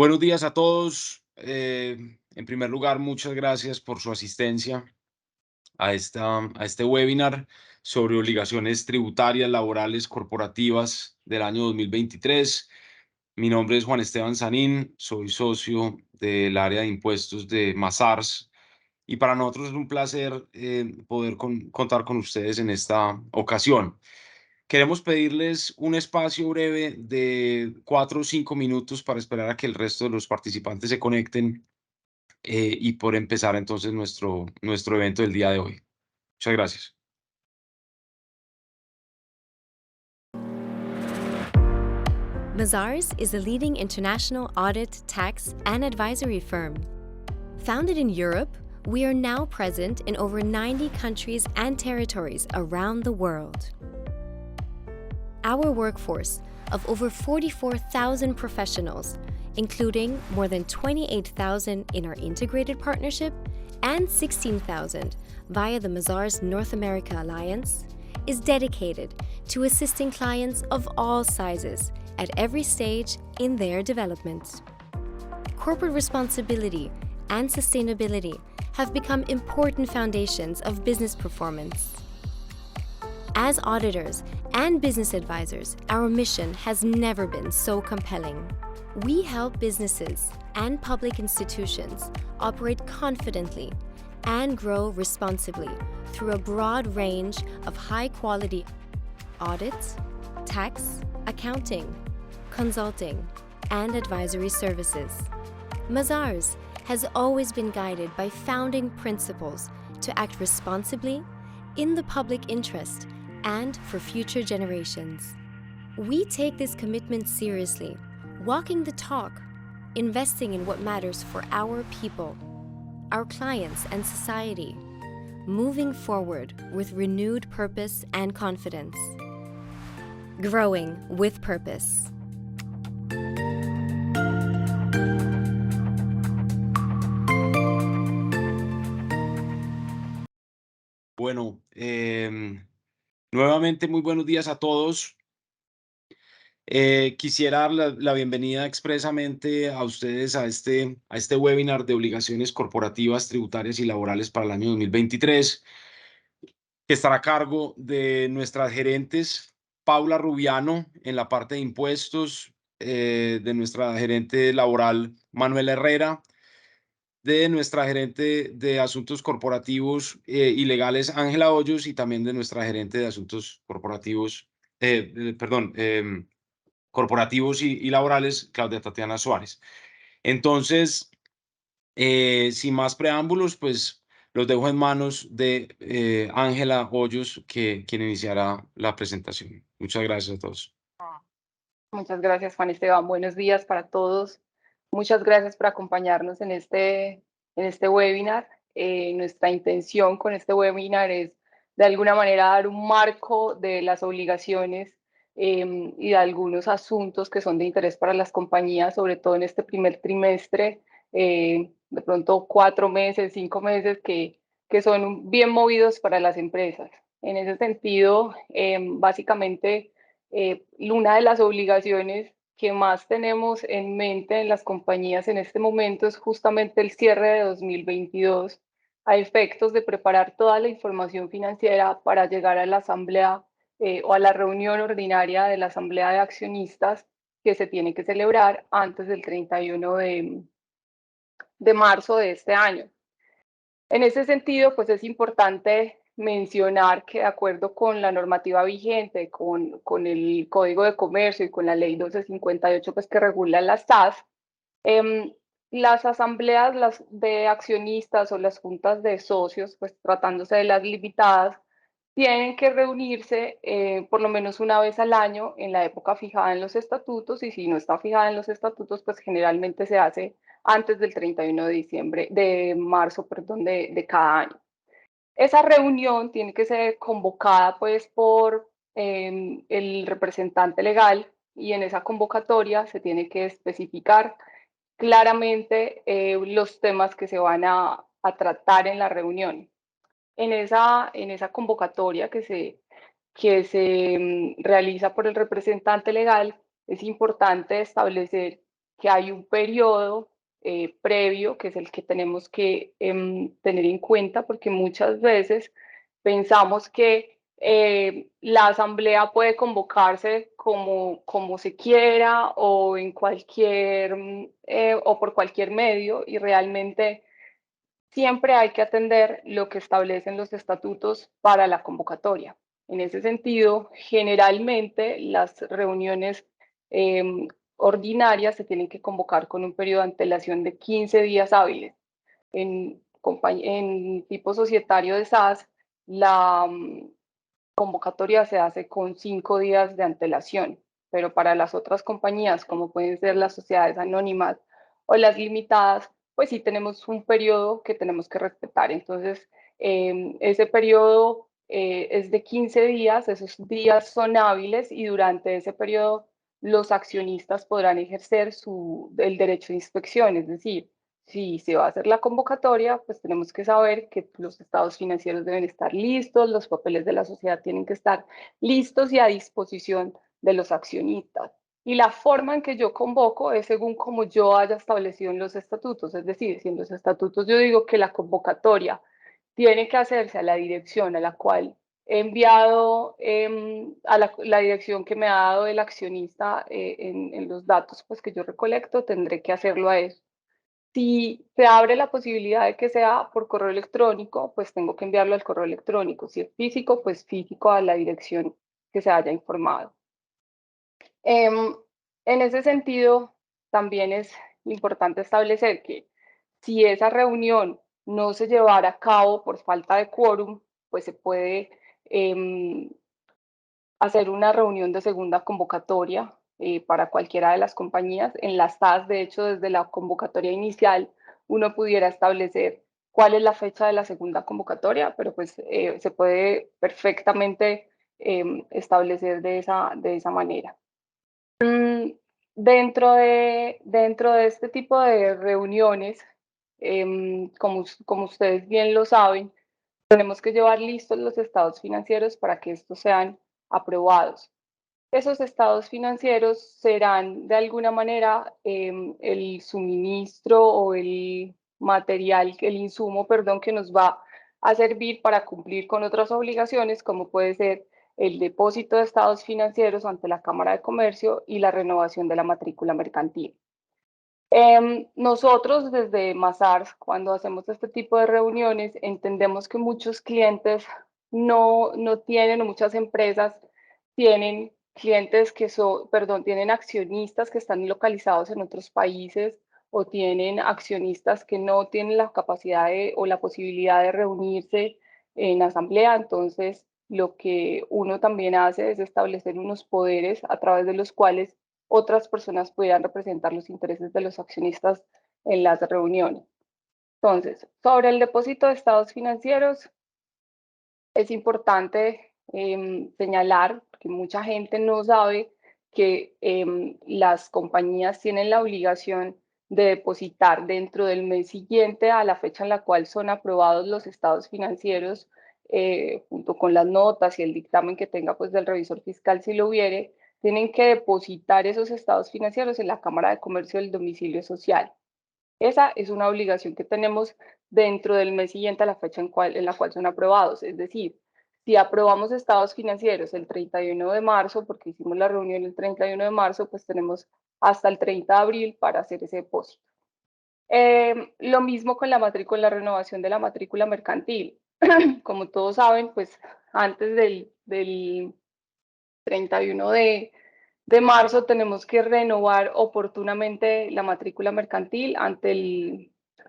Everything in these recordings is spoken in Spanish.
Buenos días a todos. En primer lugar, muchas gracias por su asistencia a este webinar sobre obligaciones tributarias, laborales, corporativas del año 2023. Mi nombre es Juan Esteban Sanín, soy socio del área de impuestos de Mazars y para nosotros es un placer poder contar con ustedes en esta ocasión. Queremos pedirles un espacio breve de 4 o 5 minutos para esperar a que el resto de los participantes se conecten y por empezar entonces nuestro evento del día de hoy. Muchas gracias. Mazars is a leading international audit, tax, and advisory firm. Founded in Europe, we are now present in over 90 countries and territories around the world. Our workforce of over 44,000 professionals, including more than 28,000 in our integrated partnership and 16,000 via the Mazars North America Alliance, is dedicated to assisting clients of all sizes at every stage in their development. Corporate responsibility and sustainability have become important foundations of business performance. As auditors and business advisors, our mission has never been so compelling. We help businesses and public institutions operate confidently and grow responsibly through a broad range of high-quality audit, tax, accounting, consulting, and advisory services. Mazars has always been guided by founding principles to act responsibly in the public interest and for future generations. We take this commitment seriously, walking the talk, investing in what matters for our people, our clients, and society, moving forward with renewed purpose and confidence. Growing with purpose. Bueno, nuevamente muy buenos días a todos. Quisiera dar la bienvenida expresamente a ustedes a este webinar de obligaciones corporativas, tributarias y laborales para el año 2023, que estará a cargo de nuestras gerentes Paula Rubiano en la parte de impuestos, de nuestra gerente laboral Manuela Herrera, de nuestra gerente de asuntos corporativos y legales Ángela Hoyos y también de nuestra gerente de asuntos corporativos, perdón, corporativos y laborales, Claudia Tatiana Suárez. Entonces, sin más preámbulos, pues los dejo en manos de Ángela Hoyos, quien iniciará la presentación. Muchas gracias a todos. Muchas gracias, Juan Esteban. Buenos días para todos. Muchas gracias por acompañarnos en este webinar. Nuestra intención con este webinar es, de alguna manera, dar un marco de las obligaciones y de algunos asuntos que son de interés para las compañías, sobre todo en este primer trimestre, de pronto 4 meses, 5 meses, que son bien movidos para las empresas. En ese sentido, básicamente, una de las obligaciones que más tenemos en mente en las compañías en este momento es justamente el cierre de 2022 a efectos de preparar toda la información financiera para llegar a la asamblea o a la reunión ordinaria de la asamblea de accionistas que se tiene que celebrar antes del 31 de marzo de este año. En ese sentido, pues es importante mencionar que de acuerdo con la normativa vigente, con el Código de Comercio y con la Ley 1258, pues que regula las TAS, las asambleas de accionistas o las juntas de socios, pues tratándose de las limitadas, tienen que reunirse por lo menos una vez al año en la época fijada en los estatutos, y si no está fijada en los estatutos, pues generalmente se hace antes del 31 de marzo, perdón, de cada año. Esa reunión tiene que ser convocada pues por el representante legal, y en esa convocatoria se tiene que especificar claramente los temas que se van a tratar en la reunión. En esa convocatoria que se realiza por el representante legal, es importante establecer que hay un periodo previo, que es el que tenemos que tener en cuenta, porque muchas veces pensamos que la asamblea puede convocarse como se quiera o en cualquier o por cualquier medio, y realmente siempre hay que atender lo que establecen los estatutos para la convocatoria. En ese sentido, generalmente las reuniones ordinarias se tienen que convocar con un periodo de antelación de 15 días hábiles. En tipo societario de SAS, la convocatoria se hace con 5 días de antelación, pero para las otras compañías, como pueden ser las sociedades anónimas o las limitadas, pues sí tenemos un periodo que tenemos que respetar. Entonces, ese periodo es de 15 días, esos días son hábiles y durante ese periodo los accionistas podrán ejercer el derecho de inspección, es decir, si se va a hacer la convocatoria, pues tenemos que saber que los estados financieros deben estar listos, los papeles de la sociedad tienen que estar listos y a disposición de los accionistas. Y la forma en que yo convoco es según como yo haya establecido en los estatutos. Es decir, si en los estatutos yo digo que la convocatoria tiene que hacerse a la dirección a la cual he enviado, a la dirección que me ha dado el accionista en los datos pues, que yo recolecto, tendré que hacerlo a eso. Si se abre la posibilidad de que sea por correo electrónico, pues tengo que enviarlo al correo electrónico. Si es físico, pues físico a la dirección que se haya informado. En ese sentido, también es importante establecer que si esa reunión no se llevara a cabo por falta de quórum, pues se puede hacer una reunión de segunda convocatoria para cualquiera de las compañías. En las TAS, de hecho, desde la convocatoria inicial, uno pudiera establecer cuál es la fecha de la segunda convocatoria, pero pues se puede perfectamente establecer de esa manera. Dentro de este tipo de reuniones, como ustedes bien lo saben, tenemos que llevar listos los estados financieros para que estos sean aprobados. Esos estados financieros serán de alguna manera el suministro o el material, el insumo, perdón, que nos va a servir para cumplir con otras obligaciones, como puede ser el depósito de estados financieros ante la Cámara de Comercio y la renovación de la matrícula mercantil. Nosotros desde Mazars, cuando hacemos este tipo de reuniones, entendemos que muchos clientes no tienen, o muchas empresas tienen clientes que son, perdón, tienen accionistas que están localizados en otros países o tienen accionistas que no tienen la capacidad o la posibilidad de reunirse en asamblea. Entonces, lo que uno también hace es establecer unos poderes a través de los cuales otras personas pudieran representar los intereses de los accionistas en las reuniones. Entonces, sobre el depósito de estados financieros, es importante señalar que mucha gente no sabe que las compañías tienen la obligación de depositar dentro del mes siguiente a la fecha en la cual son aprobados los estados financieros, junto con las notas y el dictamen que tenga pues del revisor fiscal si lo hubiere, tienen que depositar esos estados financieros en la Cámara de Comercio del domicilio social. Esa es una obligación que tenemos dentro del mes siguiente a la fecha en la cual son aprobados. Es decir, si aprobamos estados financieros el 31 de marzo, porque hicimos la reunión el 31 de marzo, pues tenemos hasta el 30 de abril para hacer ese depósito. Lo mismo con la renovación de la matrícula mercantil. Como todos saben, pues antes del 31 de marzo tenemos que renovar oportunamente la matrícula mercantil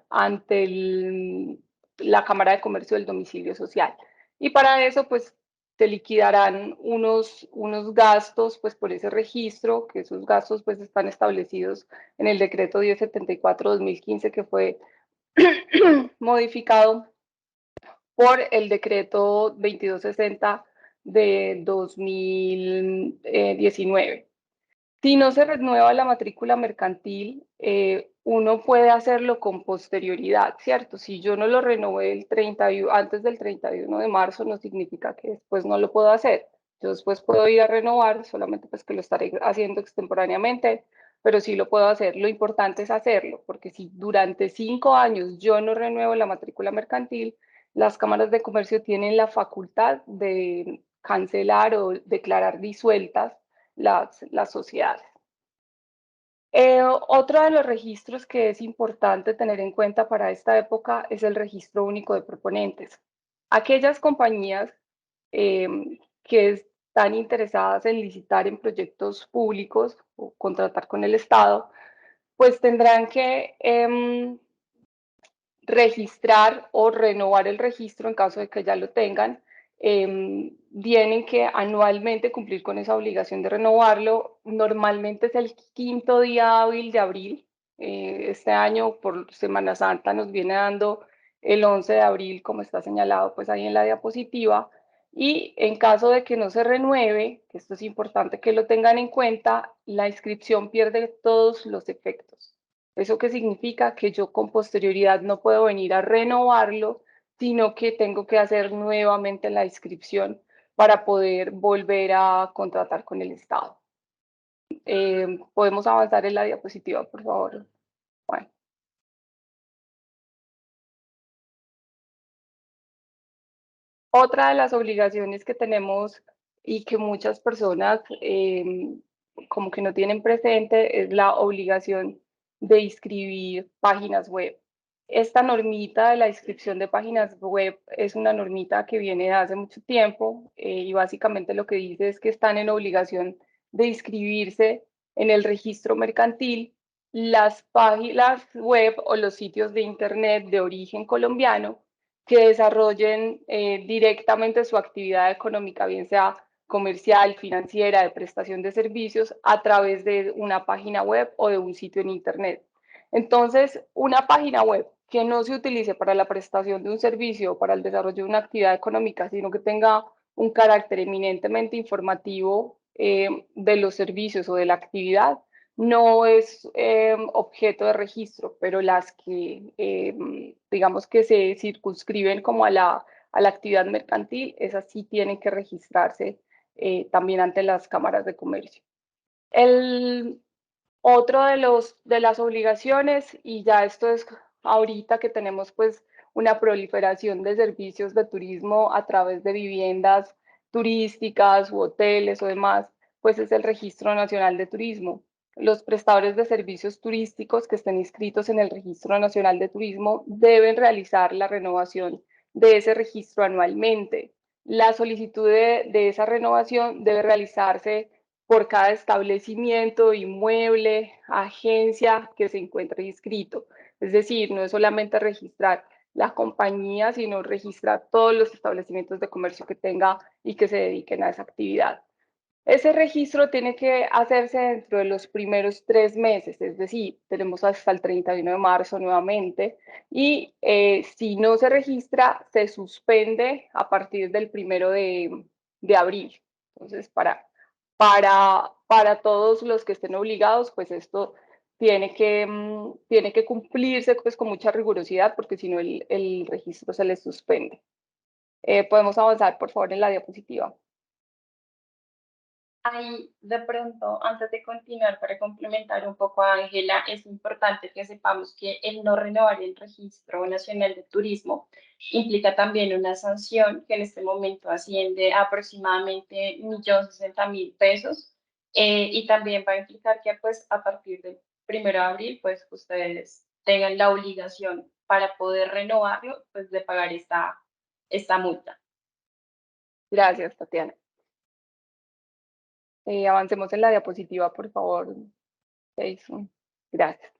ante la Cámara de Comercio del domicilio social. Y para eso, pues, se liquidarán unos gastos, pues, por ese registro, que esos gastos, pues, están establecidos en el decreto 1074-2015, que fue modificado por el decreto 2260 de 2019. Si no se renueva la matrícula mercantil, uno puede hacerlo con posterioridad, ¿cierto? Si yo no lo renové antes del 31 de marzo, no significa que después no lo puedo hacer. Yo después puedo ir a renovar, solamente pues que lo estaré haciendo extemporáneamente pero sí lo puedo hacer. Lo importante es hacerlo, porque si durante 5 años yo no renuevo la matrícula mercantil, las cámaras de comercio tienen la facultad de cancelar o declarar disueltas las sociedades. Otro de los registros que es importante tener en cuenta para esta época es el registro único de proponentes. Aquellas compañías que están interesadas en licitar en proyectos públicos o contratar con el Estado, pues tendrán que registrar o renovar el registro en caso de que ya lo tengan. Tienen que anualmente cumplir con esa obligación de renovarlo. Normalmente es el 5º día hábil de abril. Este año por Semana Santa nos viene dando el 11 de abril, como está señalado pues ahí en la diapositiva. Y en caso de que no se renueve, que esto es importante que lo tengan en cuenta, la inscripción pierde todos los efectos. ¿Eso qué significa? Que yo con posterioridad no puedo venir a renovarlo, sino que tengo que hacer nuevamente la inscripción para poder volver a contratar con el Estado. ¿Podemos avanzar en la diapositiva, por favor? Bueno. Otra de las obligaciones que tenemos y que muchas personas como que no tienen presente es la obligación de inscribir páginas web. Esta normita de la inscripción de páginas web es una normita que viene de hace mucho tiempo y básicamente lo que dice es que están en obligación de inscribirse en el registro mercantil las páginas web o los sitios de internet de origen colombiano que desarrollen directamente su actividad económica, bien sea comercial, financiera, de prestación de servicios, a través de una página web o de un sitio en internet. Entonces, una página web que no se utilice para la prestación de un servicio o para el desarrollo de una actividad económica, sino que tenga un carácter eminentemente informativo de los servicios o de la actividad, no es objeto de registro, pero las que digamos que se circunscriben como a la actividad mercantil, esas sí tienen que registrarse también ante las cámaras de comercio. Otro de las obligaciones, y ya esto es ahorita que tenemos pues una proliferación de servicios de turismo a través de viviendas turísticas u hoteles o demás, pues es el Registro Nacional de Turismo. Los prestadores de servicios turísticos que estén inscritos en el Registro Nacional de Turismo deben realizar la renovación de ese registro anualmente. La solicitud de esa renovación debe realizarse por cada establecimiento, inmueble, agencia que se encuentre inscrito. Es decir, no es solamente registrar la compañía, sino registrar todos los establecimientos de comercio que tenga y que se dediquen a esa actividad. Ese registro tiene que hacerse dentro de los primeros 3 meses, es decir, tenemos hasta el 31 de marzo nuevamente, y si no se registra, se suspende a partir del 1 de abril. Entonces, para todos los que estén obligados, pues esto tiene que cumplirse pues, con mucha rigurosidad, porque si no el registro se les suspende. Podemos avanzar, por favor, en la diapositiva. Ahí, de pronto, antes de continuar, para complementar un poco a Ángela, es importante que sepamos que el no renovar el Registro Nacional de Turismo implica también una sanción que en este momento asciende a aproximadamente 1.060.000 pesos y también va a implicar que pues a partir del 1 de abril pues ustedes tengan la obligación para poder renovarlo pues de pagar esta multa. Gracias, Tatiana. Avancemos en la diapositiva, por favor. Gracias.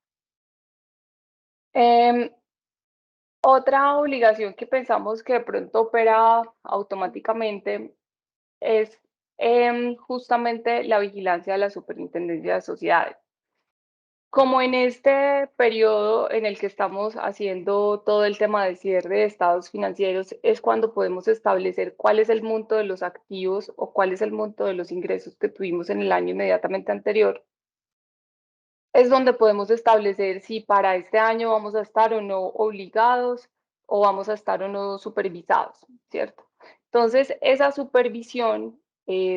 Otra obligación que pensamos que de pronto opera automáticamente es justamente la vigilancia de la Superintendencia de Sociedades. Como en este periodo en el que estamos haciendo todo el tema de cierre de estados financieros, es cuando podemos establecer cuál es el monto de los activos o cuál es el monto de los ingresos que tuvimos en el año inmediatamente anterior. Es donde podemos establecer si para este año vamos a estar o no obligados o vamos a estar o no supervisados, ¿cierto? Entonces, esa supervisión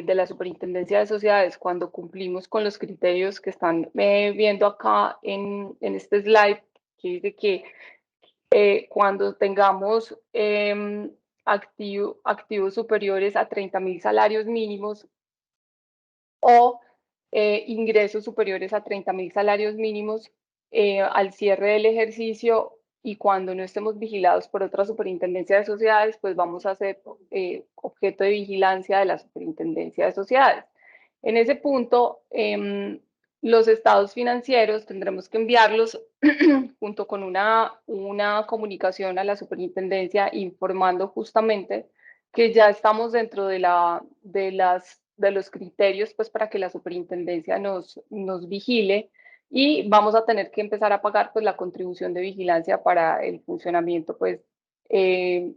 de la Superintendencia de Sociedades, cuando cumplimos con los criterios que están viendo acá en este slide, que dice que cuando tengamos activos superiores a 30.000 salarios mínimos o ingresos superiores a 30.000 salarios mínimos al cierre del ejercicio, y cuando no estemos vigilados por otra superintendencia de sociedades, pues vamos a ser objeto de vigilancia de la superintendencia de sociedades. En ese punto, los estados financieros tendremos que enviarlos junto con una comunicación a la superintendencia informando justamente que ya estamos dentro de los criterios, pues, para que la superintendencia nos vigile, y vamos a tener que empezar a pagar, pues, la contribución de vigilancia para el funcionamiento, pues, de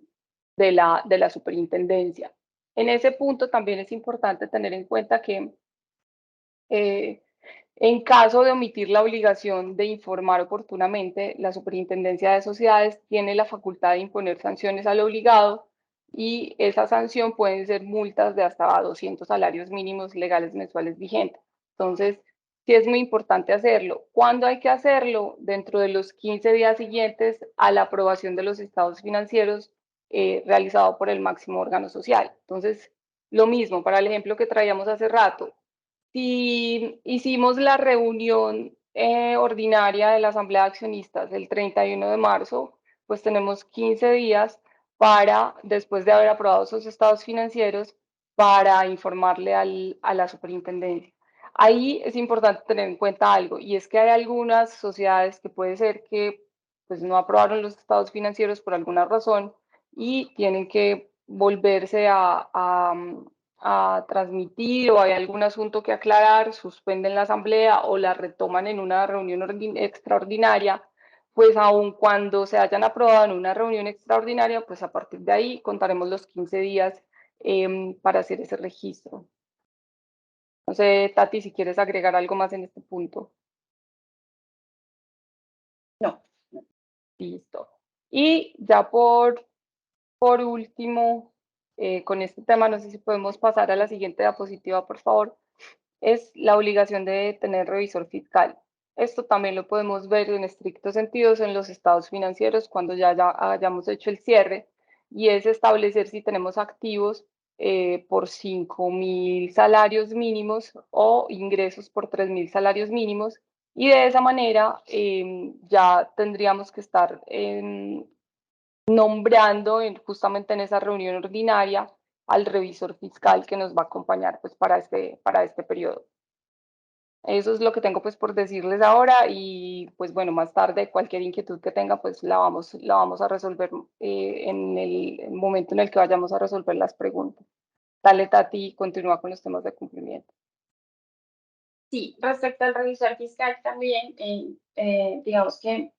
la superintendencia. En ese punto también es importante tener en cuenta que en caso de omitir la obligación de informar oportunamente, la Superintendencia de Sociedades tiene la facultad de imponer sanciones al obligado, y esa sanción pueden ser multas de hasta 200 salarios mínimos legales mensuales vigentes. Entonces, sí es muy importante hacerlo. ¿Cuándo hay que hacerlo? Dentro de los 15 días siguientes a la aprobación de los estados financieros realizado por el máximo órgano social. Entonces, lo mismo para el ejemplo que traíamos hace rato. Si hicimos la reunión ordinaria de la Asamblea de Accionistas el 31 de marzo, pues tenemos 15 días para, después de haber aprobado esos estados financieros, para informarle a la superintendencia. Ahí es importante tener en cuenta algo, y es que hay algunas sociedades que puede ser que pues, no aprobaron los estados financieros por alguna razón y tienen que volverse a transmitir, o hay algún asunto que aclarar, suspenden la asamblea o la retoman en una reunión extraordinaria, pues aun cuando se hayan aprobado en una reunión extraordinaria, pues a partir de ahí contaremos los 15 días para hacer ese registro. No sé, Tati, si quieres agregar algo más en este punto. No. Listo. Y ya por último, con este tema, no sé si podemos pasar a la siguiente diapositiva, por favor, es la obligación de tener revisor fiscal. Esto también lo podemos ver en estrictos sentidos en los estados financieros cuando ya hayamos hecho el cierre, y es establecer si tenemos activos por 5.000 salarios mínimos o ingresos por 3.000 salarios mínimos, y de esa manera ya tendríamos que estar nombrando justamente en esa reunión ordinaria al revisor fiscal que nos va a acompañar pues para este periodo. Eso es lo que tengo pues por decirles ahora, y pues bueno, más tarde cualquier inquietud que tenga pues la vamos a resolver en el momento en el que vayamos a resolver las preguntas. Dale, Tati, continúa con los temas de cumplimiento. Sí, respecto al revisor fiscal también, digamos que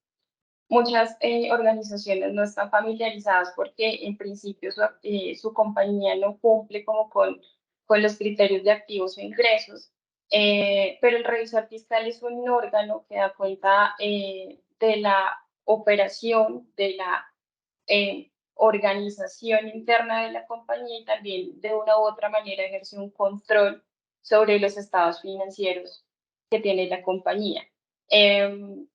muchas organizaciones no están familiarizadas porque en principio su compañía no cumple como con los criterios de activos o ingresos, pero el revisor fiscal es un órgano que da cuenta de la operación, de la organización interna de la compañía, y también de una u otra manera ejerce un control sobre los estados financieros que tiene la compañía.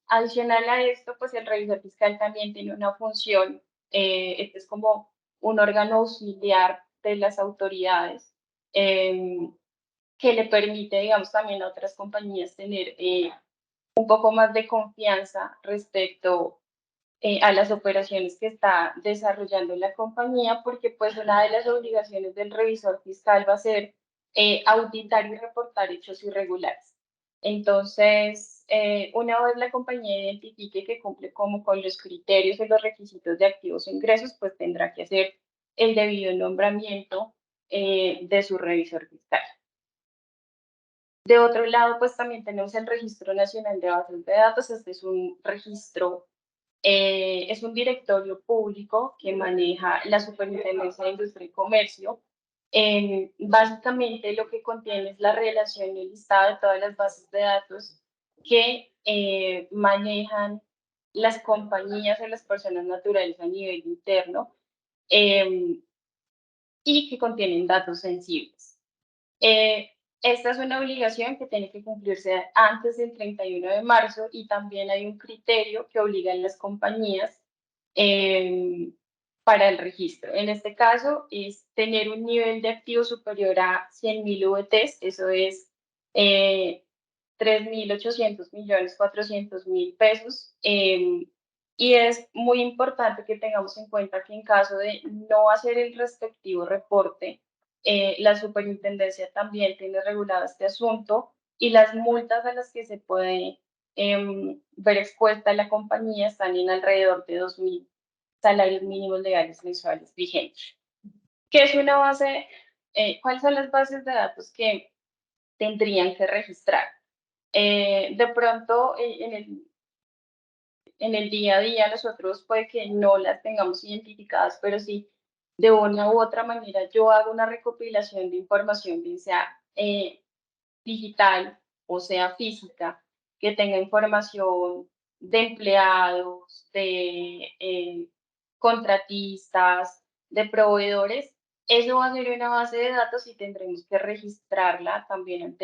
Adicional a esto, pues el revisor fiscal también tiene una función, este es como un órgano auxiliar de las autoridades, que le permite, digamos, también a otras compañías tener un poco más de confianza respecto a las operaciones que está desarrollando la compañía, porque pues una de las obligaciones del revisor fiscal va a ser auditar y reportar hechos irregulares. Entonces, una vez la compañía identifique que cumple como con los criterios y los requisitos de activos e ingresos, pues tendrá que hacer el debido nombramiento de su revisor fiscal. De otro lado, pues también tenemos el Registro Nacional de Bases de Datos. Este es un registro, es un directorio público que maneja la Superintendencia de Industria y Comercio. Básicamente lo que contiene es la relación y el listado de todas las bases de datos que manejan las compañías o las personas naturales a nivel interno, y que contienen datos sensibles. Esta es una obligación que tiene que cumplirse antes del 31 de marzo y también hay un criterio que obliga a las compañías para el registro. En este caso es tener un nivel de activo superior a 100.000 VTs, eso es 3.800 millones 400 mil pesos. Y es muy importante que tengamos en cuenta que en caso de no hacer el respectivo reporte, la superintendencia también tiene regulado este asunto y las multas a las que se puede ver expuesta la compañía están en alrededor de 2.000 salarios mínimos legales mensuales vigentes. ¿Qué es una base? ¿Cuáles son las bases de datos que tendrían que registrar? De pronto, en el día a día nosotros puede que no las tengamos identificadas, pero sí de una u otra manera yo hago una recopilación de información, bien sea digital o sea física, que tenga información de empleados, de contratistas, de proveedores. Eso va a ser una base de datos y tendremos que registrarla también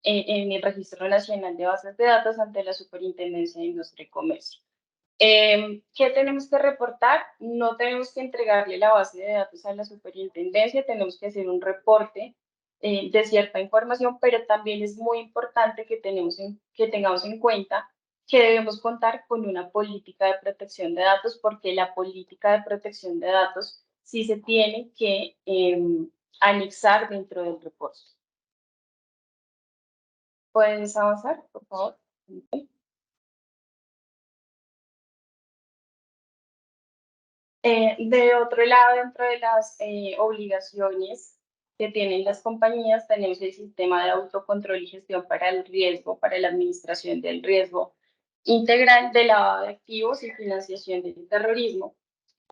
en el Registro Nacional de Bases de Datos ante la Superintendencia de Industria y Comercio. ¿Qué tenemos que reportar? No tenemos que entregarle la base de datos a la superintendencia, tenemos que hacer un reporte de cierta información, pero también es muy importante que tengamos en cuenta que debemos contar con una política de protección de datos, porque la política de protección de datos sí se tiene que anexar dentro del reporte. ¿Puedes avanzar, por favor? De otro lado, dentro de las obligaciones que tienen las compañías, tenemos el sistema de autocontrol y gestión para el riesgo, para la administración del riesgo integral de lavado de activos y financiación del terrorismo.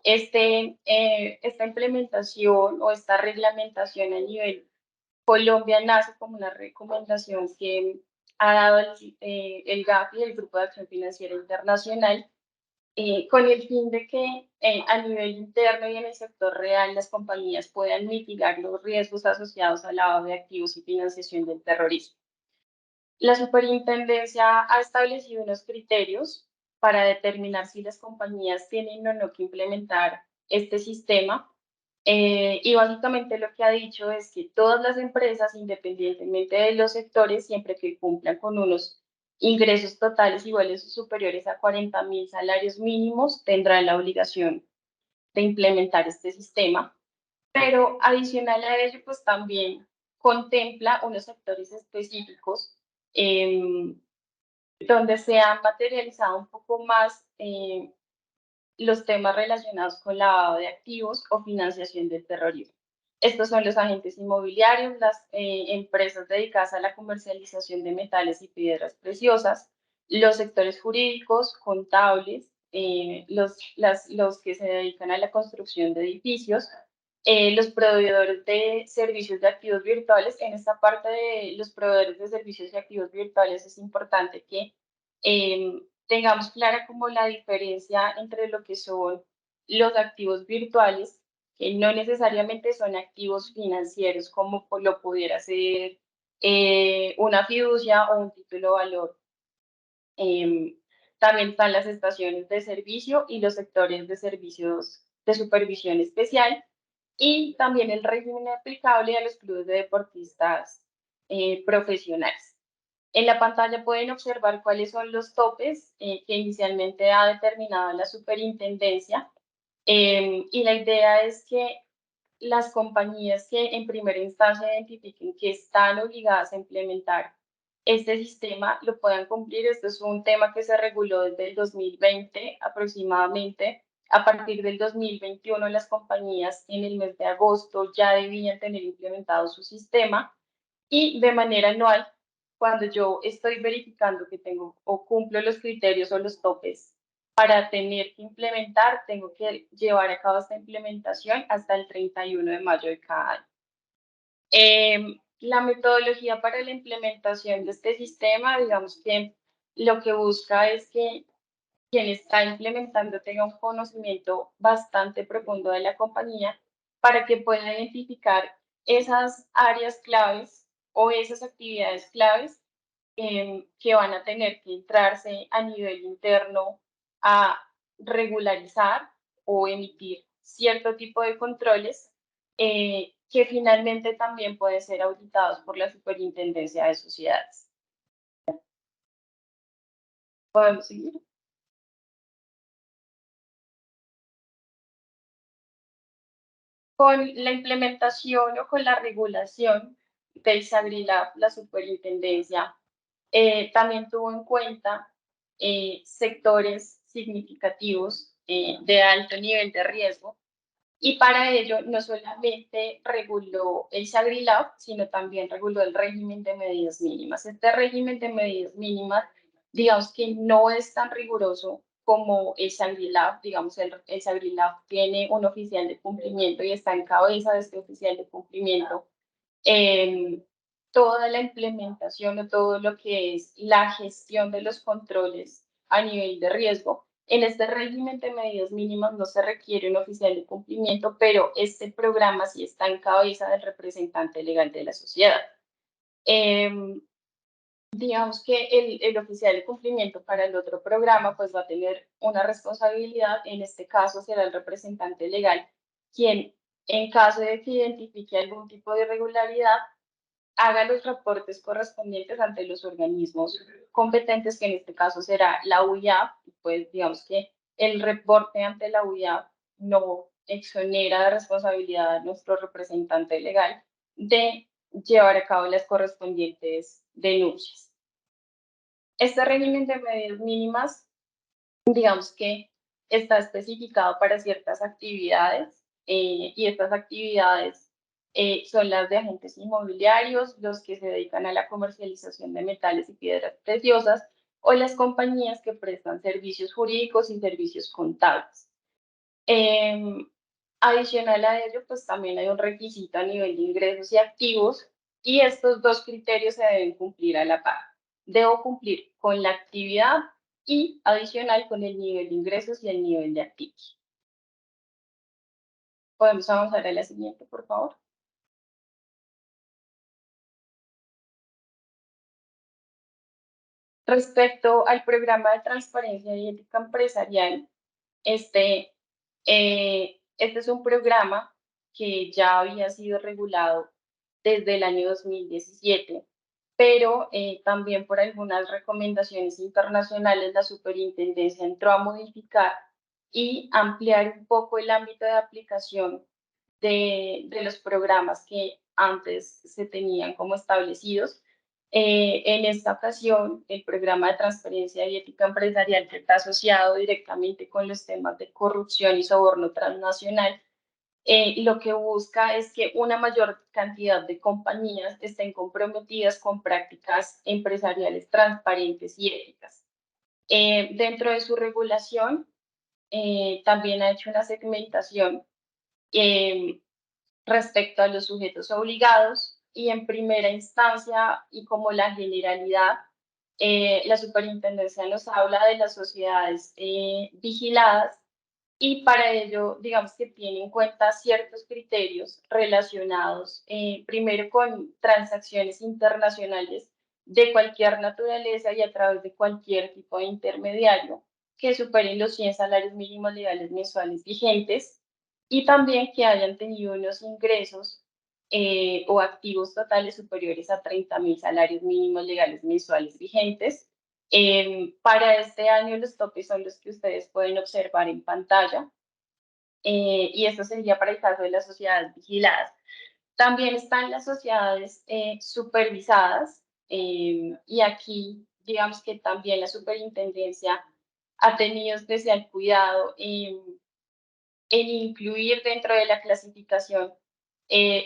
Esta implementación o esta reglamentación a nivel Colombia nace como una recomendación que ha dado el GAFI, el Grupo de Acción Financiera Internacional, con el fin de que a nivel interno y en el sector real las compañías puedan mitigar los riesgos asociados al lavado de activos y financiación del terrorismo. La superintendencia ha establecido unos criterios para determinar si las compañías tienen o no que implementar este sistema. Y básicamente lo que ha dicho es que todas las empresas, independientemente de los sectores, siempre que cumplan con unos ingresos totales iguales o superiores a 40.000 salarios mínimos, tendrán la obligación de implementar este sistema. Pero adicional a ello, pues también contempla unos sectores específicos donde se han materializado un poco más los temas relacionados con lavado de activos o financiación del terrorismo. Estos son los agentes inmobiliarios, las empresas dedicadas a la comercialización de metales y piedras preciosas, los sectores jurídicos, contables, los que se dedican a la construcción de edificios, los proveedores de servicios de activos virtuales. En esta parte de los proveedores de servicios de activos virtuales es importante que tengamos clara como la diferencia entre lo que son los activos virtuales, que no necesariamente son activos financieros como lo pudiera ser una fiducia o un título de valor. También están las estaciones de servicio y los sectores de servicios de supervisión especial y también el régimen aplicable a los clubes de deportistas profesionales. En la pantalla pueden observar cuáles son los topes que inicialmente ha determinado la superintendencia y la idea es que las compañías que en primera instancia identifiquen que están obligadas a implementar este sistema lo puedan cumplir. Este es un tema que se reguló desde el 2020 aproximadamente. A partir del 2021 las compañías en el mes de agosto ya debían tener implementado su sistema y de manera anual, cuando yo estoy verificando que tengo o cumplo los criterios o los topes para tener que implementar, tengo que llevar a cabo esta implementación hasta el 31 de mayo de cada año. La metodología para la implementación de este sistema, digamos que lo que busca es que quien está implementando tenga un conocimiento bastante profundo de la compañía para que pueda identificar esas áreas claves o esas actividades claves que van a tener que entrarse a nivel interno a regularizar o emitir cierto tipo de controles que finalmente también pueden ser auditados por la Superintendencia de Sociedades. ¿Podemos seguir? Con la implementación o con la regulación del SAGRILAB, la superintendencia también tuvo en cuenta sectores significativos de alto nivel de riesgo y para ello no solamente reguló el SAGRILAB, sino también reguló el régimen de medidas mínimas. Este régimen de medidas mínimas, digamos que no es tan riguroso como el SAGRILAB, digamos, el SAGRILAB tiene un oficial de cumplimiento y está en cabeza de este oficial de cumplimiento. Toda la implementación o todo lo que es la gestión de los controles a nivel de riesgo. En este régimen de medidas mínimas no se requiere un oficial de cumplimiento, pero este programa sí está en cabeza del representante legal de la sociedad. Digamos que el oficial de cumplimiento para el otro programa pues va a tener una responsabilidad, en este caso será el representante legal, quien en caso de que identifique algún tipo de irregularidad, haga los reportes correspondientes ante los organismos competentes, que en este caso será la UIAF, pues digamos que el reporte ante la UIAF no exonera de responsabilidad a nuestro representante legal de llevar a cabo las correspondientes denuncias. Este régimen de medidas mínimas, digamos que está especificado para ciertas actividades y estas actividades son las de agentes inmobiliarios, los que se dedican a la comercialización de metales y piedras preciosas o las compañías que prestan servicios jurídicos y servicios contables. Adicional a ello, pues también hay un requisito a nivel de ingresos y activos y estos dos criterios se deben cumplir a la par. Debo cumplir con la actividad y adicional con el nivel de ingresos y el nivel de activos. Podemos avanzar a la siguiente, por favor. Respecto al programa de transparencia y ética empresarial, este es un programa que ya había sido regulado desde el año 2017, pero también por algunas recomendaciones internacionales la superintendencia entró a modificar y ampliar un poco el ámbito de aplicación de los programas que antes se tenían como establecidos. En esta ocasión, el programa de transparencia y ética empresarial, que está asociado directamente con los temas de corrupción y soborno transnacional, lo que busca es que una mayor cantidad de compañías estén comprometidas con prácticas empresariales transparentes y éticas. Dentro de su regulación, también ha hecho una segmentación respecto a los sujetos obligados y en primera instancia y como la generalidad, la superintendencia nos habla de las sociedades vigiladas y para ello, digamos que tiene en cuenta ciertos criterios relacionados primero con transacciones internacionales de cualquier naturaleza y a través de cualquier tipo de intermediario que superen los 100 salarios mínimos legales mensuales vigentes y también que hayan tenido unos ingresos o activos totales superiores a 30.000 salarios mínimos legales mensuales vigentes. Para este año los topes son los que ustedes pueden observar en pantalla y esto sería para el caso de las sociedades vigiladas. También están las sociedades supervisadas y aquí digamos que también la superintendencia ha tenido especial cuidado en incluir dentro de la clasificación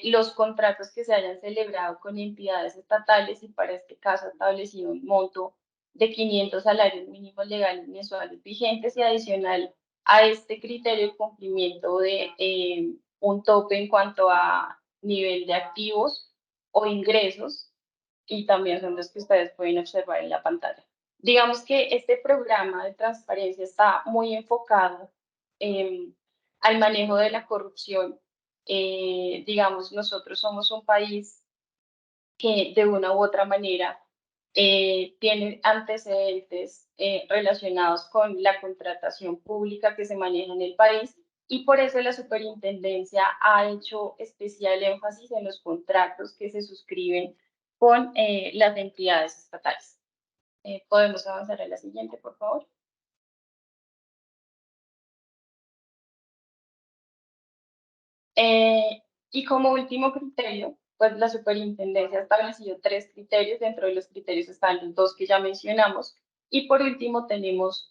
los contratos que se hayan celebrado con entidades estatales y para este caso ha establecido un monto de 500 salarios mínimos legales mensuales vigentes y adicional a este criterio el cumplimiento de un tope en cuanto a nivel de activos o ingresos y también son los que ustedes pueden observar en la pantalla. Digamos que este programa de transparencia está muy enfocado al manejo de la corrupción digamos, nosotros somos un país que de una u otra manera tiene antecedentes relacionados con la contratación pública que se maneja en el país y por eso la superintendencia ha hecho especial énfasis en los contratos que se suscriben con las entidades estatales. ¿Podemos avanzar a la siguiente, por favor? Y como último criterio, pues la superintendencia ha establecido 3 criterios. Dentro de los criterios están los 2 que ya mencionamos. Y por último tenemos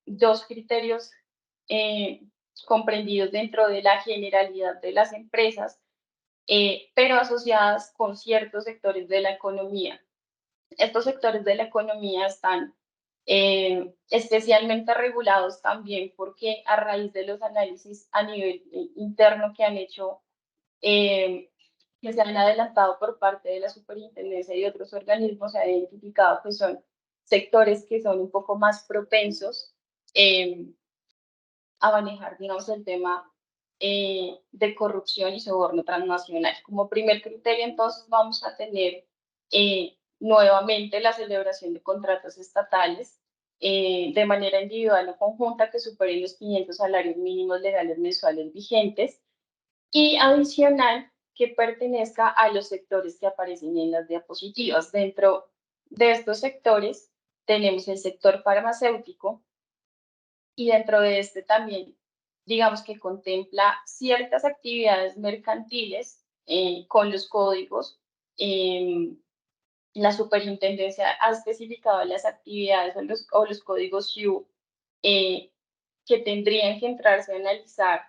2 criterios comprendidos dentro de la generalidad de las empresas, pero asociadas con ciertos sectores de la economía. Estos sectores de la economía están especialmente regulados también porque a raíz de los análisis a nivel interno que han hecho, que se han adelantado por parte de la superintendencia y otros organismos, se ha identificado que son sectores que son un poco más propensos a manejar, digamos, el tema de corrupción y soborno transnacional. Como primer criterio, entonces, vamos a tener nuevamente la celebración de contratos estatales de manera individual o conjunta que superen los 500 salarios mínimos legales mensuales vigentes y adicional que pertenezca a los sectores que aparecen en las diapositivas. Dentro de estos sectores tenemos el sector farmacéutico, y dentro de este también, digamos que contempla ciertas actividades mercantiles con los códigos. La superintendencia ha especificado las actividades o los códigos SIU que tendrían que entrarse a analizar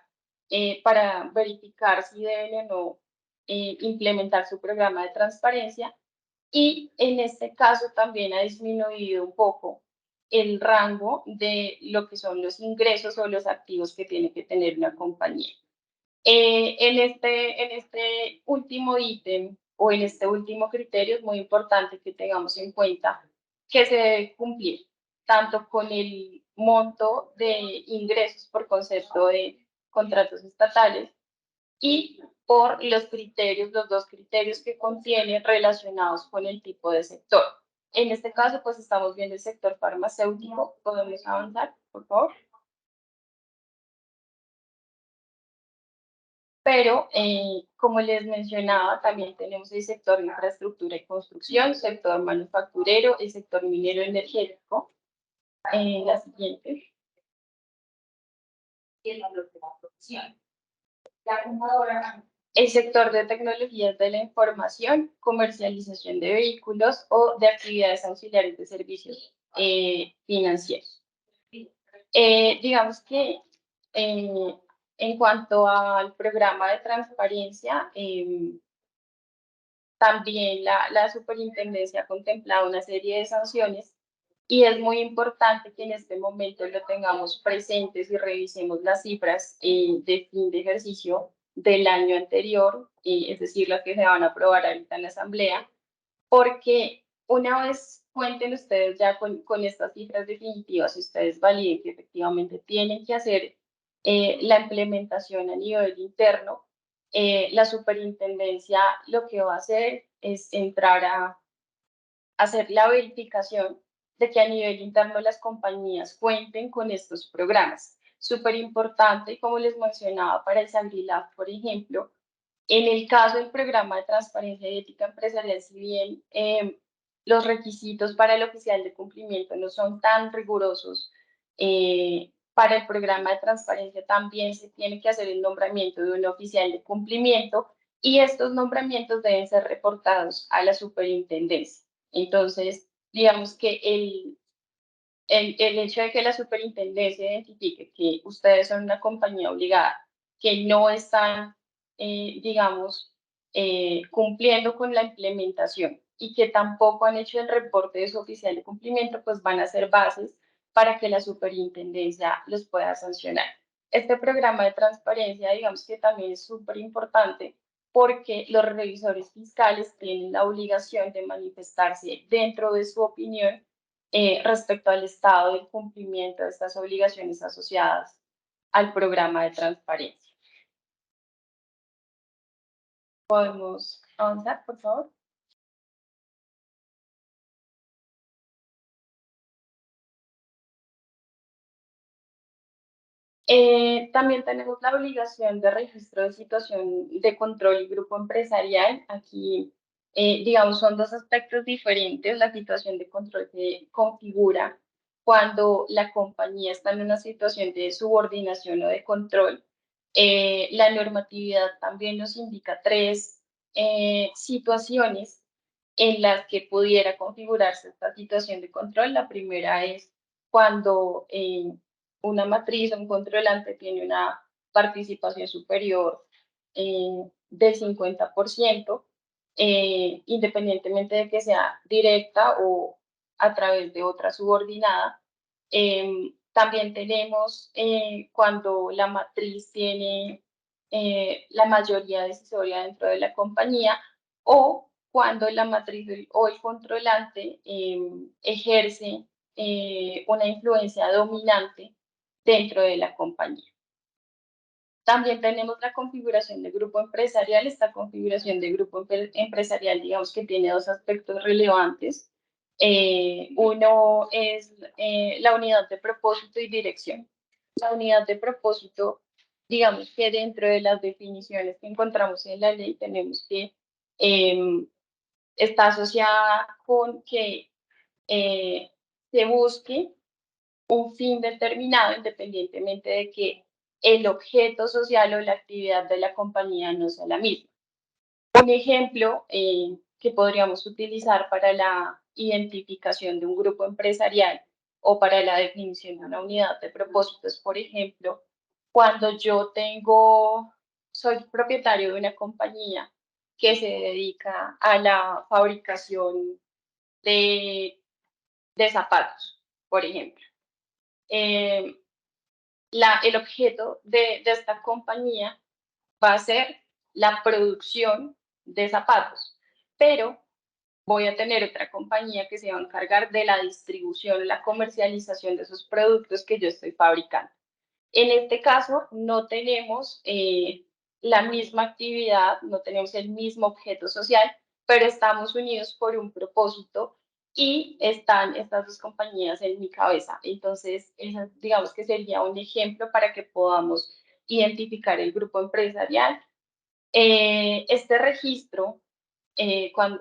para verificar si deben o no implementar su programa de transparencia. Y en este caso también ha disminuido un poco el rango de lo que son los ingresos o los activos que tiene que tener una compañía. En este último ítem o en este último criterio es muy importante que tengamos en cuenta que se debe cumplir tanto con el monto de ingresos por concepto de contratos estatales y por los criterios, los 2 criterios que contiene relacionados con el tipo de sector. En este caso, pues estamos viendo el sector farmacéutico. ¿Podemos avanzar, por favor? Pero, como les mencionaba, también tenemos el sector de infraestructura y construcción, sector manufacturero, el sector minero energético. La siguiente. El sector de tecnologías de la información, comercialización de vehículos o de actividades auxiliares de servicios financieros. Digamos que en cuanto al programa de transparencia, también la superintendencia ha contemplado una serie de sanciones y es muy importante que en este momento lo tengamos presentes y revisemos las cifras de fin de ejercicio del año anterior, es decir, las que se van a aprobar ahorita en la Asamblea, porque una vez cuenten ustedes ya con estas cifras definitivas, ustedes validen que efectivamente tienen que hacer la implementación a nivel interno, la superintendencia lo que va a hacer es entrar a hacer la verificación de que a nivel interno las compañías cuenten con estos programas. Súper importante, y como les mencionaba, para el Sangrilab, por ejemplo, en el caso del programa de transparencia y ética empresarial, si bien los requisitos para el oficial de cumplimiento no son tan rigurosos, para el programa de transparencia también se tiene que hacer el nombramiento de un oficial de cumplimiento y estos nombramientos deben ser reportados a la superintendencia. Entonces, digamos que el hecho de que la superintendencia identifique que ustedes son una compañía obligada, que no están, digamos, cumpliendo con la implementación y que tampoco han hecho el reporte de su oficial de cumplimiento, pues van a ser bases para que la superintendencia los pueda sancionar. Este programa de transparencia, digamos que también es súper importante porque los revisores fiscales tienen la obligación de manifestarse dentro de su opinión respecto al estado del cumplimiento de estas obligaciones asociadas al programa de transparencia. Podemos avanzar, por favor. También tenemos la obligación de registro de situación de control y grupo empresarial. Aquí, digamos, son dos aspectos diferentes. La situación de control se configura cuando la compañía está en una situación de subordinación o de control. La normatividad también nos indica tres situaciones en las que pudiera configurarse esta situación de control. La primera es cuando una matriz o un controlante tiene una participación superior del 50%, independientemente de que sea directa o a través de otra subordinada. También tenemos cuando la matriz tiene la mayoría decisoria dentro de la compañía o cuando la matriz o el controlante ejerce una influencia dominante dentro de la compañía. También tenemos la configuración de grupo empresarial. Esta configuración de grupo empresarial, digamos que tiene dos aspectos relevantes. Uno es la unidad de propósito y dirección. La unidad de propósito, digamos que dentro de las definiciones que encontramos en la ley, tenemos que está asociada con que se busque un fin determinado, independientemente de que el objeto social o la actividad de la compañía no sea la misma. Un ejemplo que podríamos utilizar para la identificación de un grupo empresarial o para la definición de una unidad de propósitos, por ejemplo, cuando yo soy propietario de una compañía que se dedica a la fabricación de, de zapatos, por ejemplo. El objeto de esta compañía va a ser la producción de zapatos, pero voy a tener otra compañía que se va a encargar de la distribución, la comercialización de esos productos que yo estoy fabricando. En este caso, no tenemos la misma actividad, no tenemos el mismo objeto social, pero estamos unidos por un propósito y están estas dos compañías en mi cabeza. Entonces, digamos que sería un ejemplo para que podamos identificar el grupo empresarial. Este registro,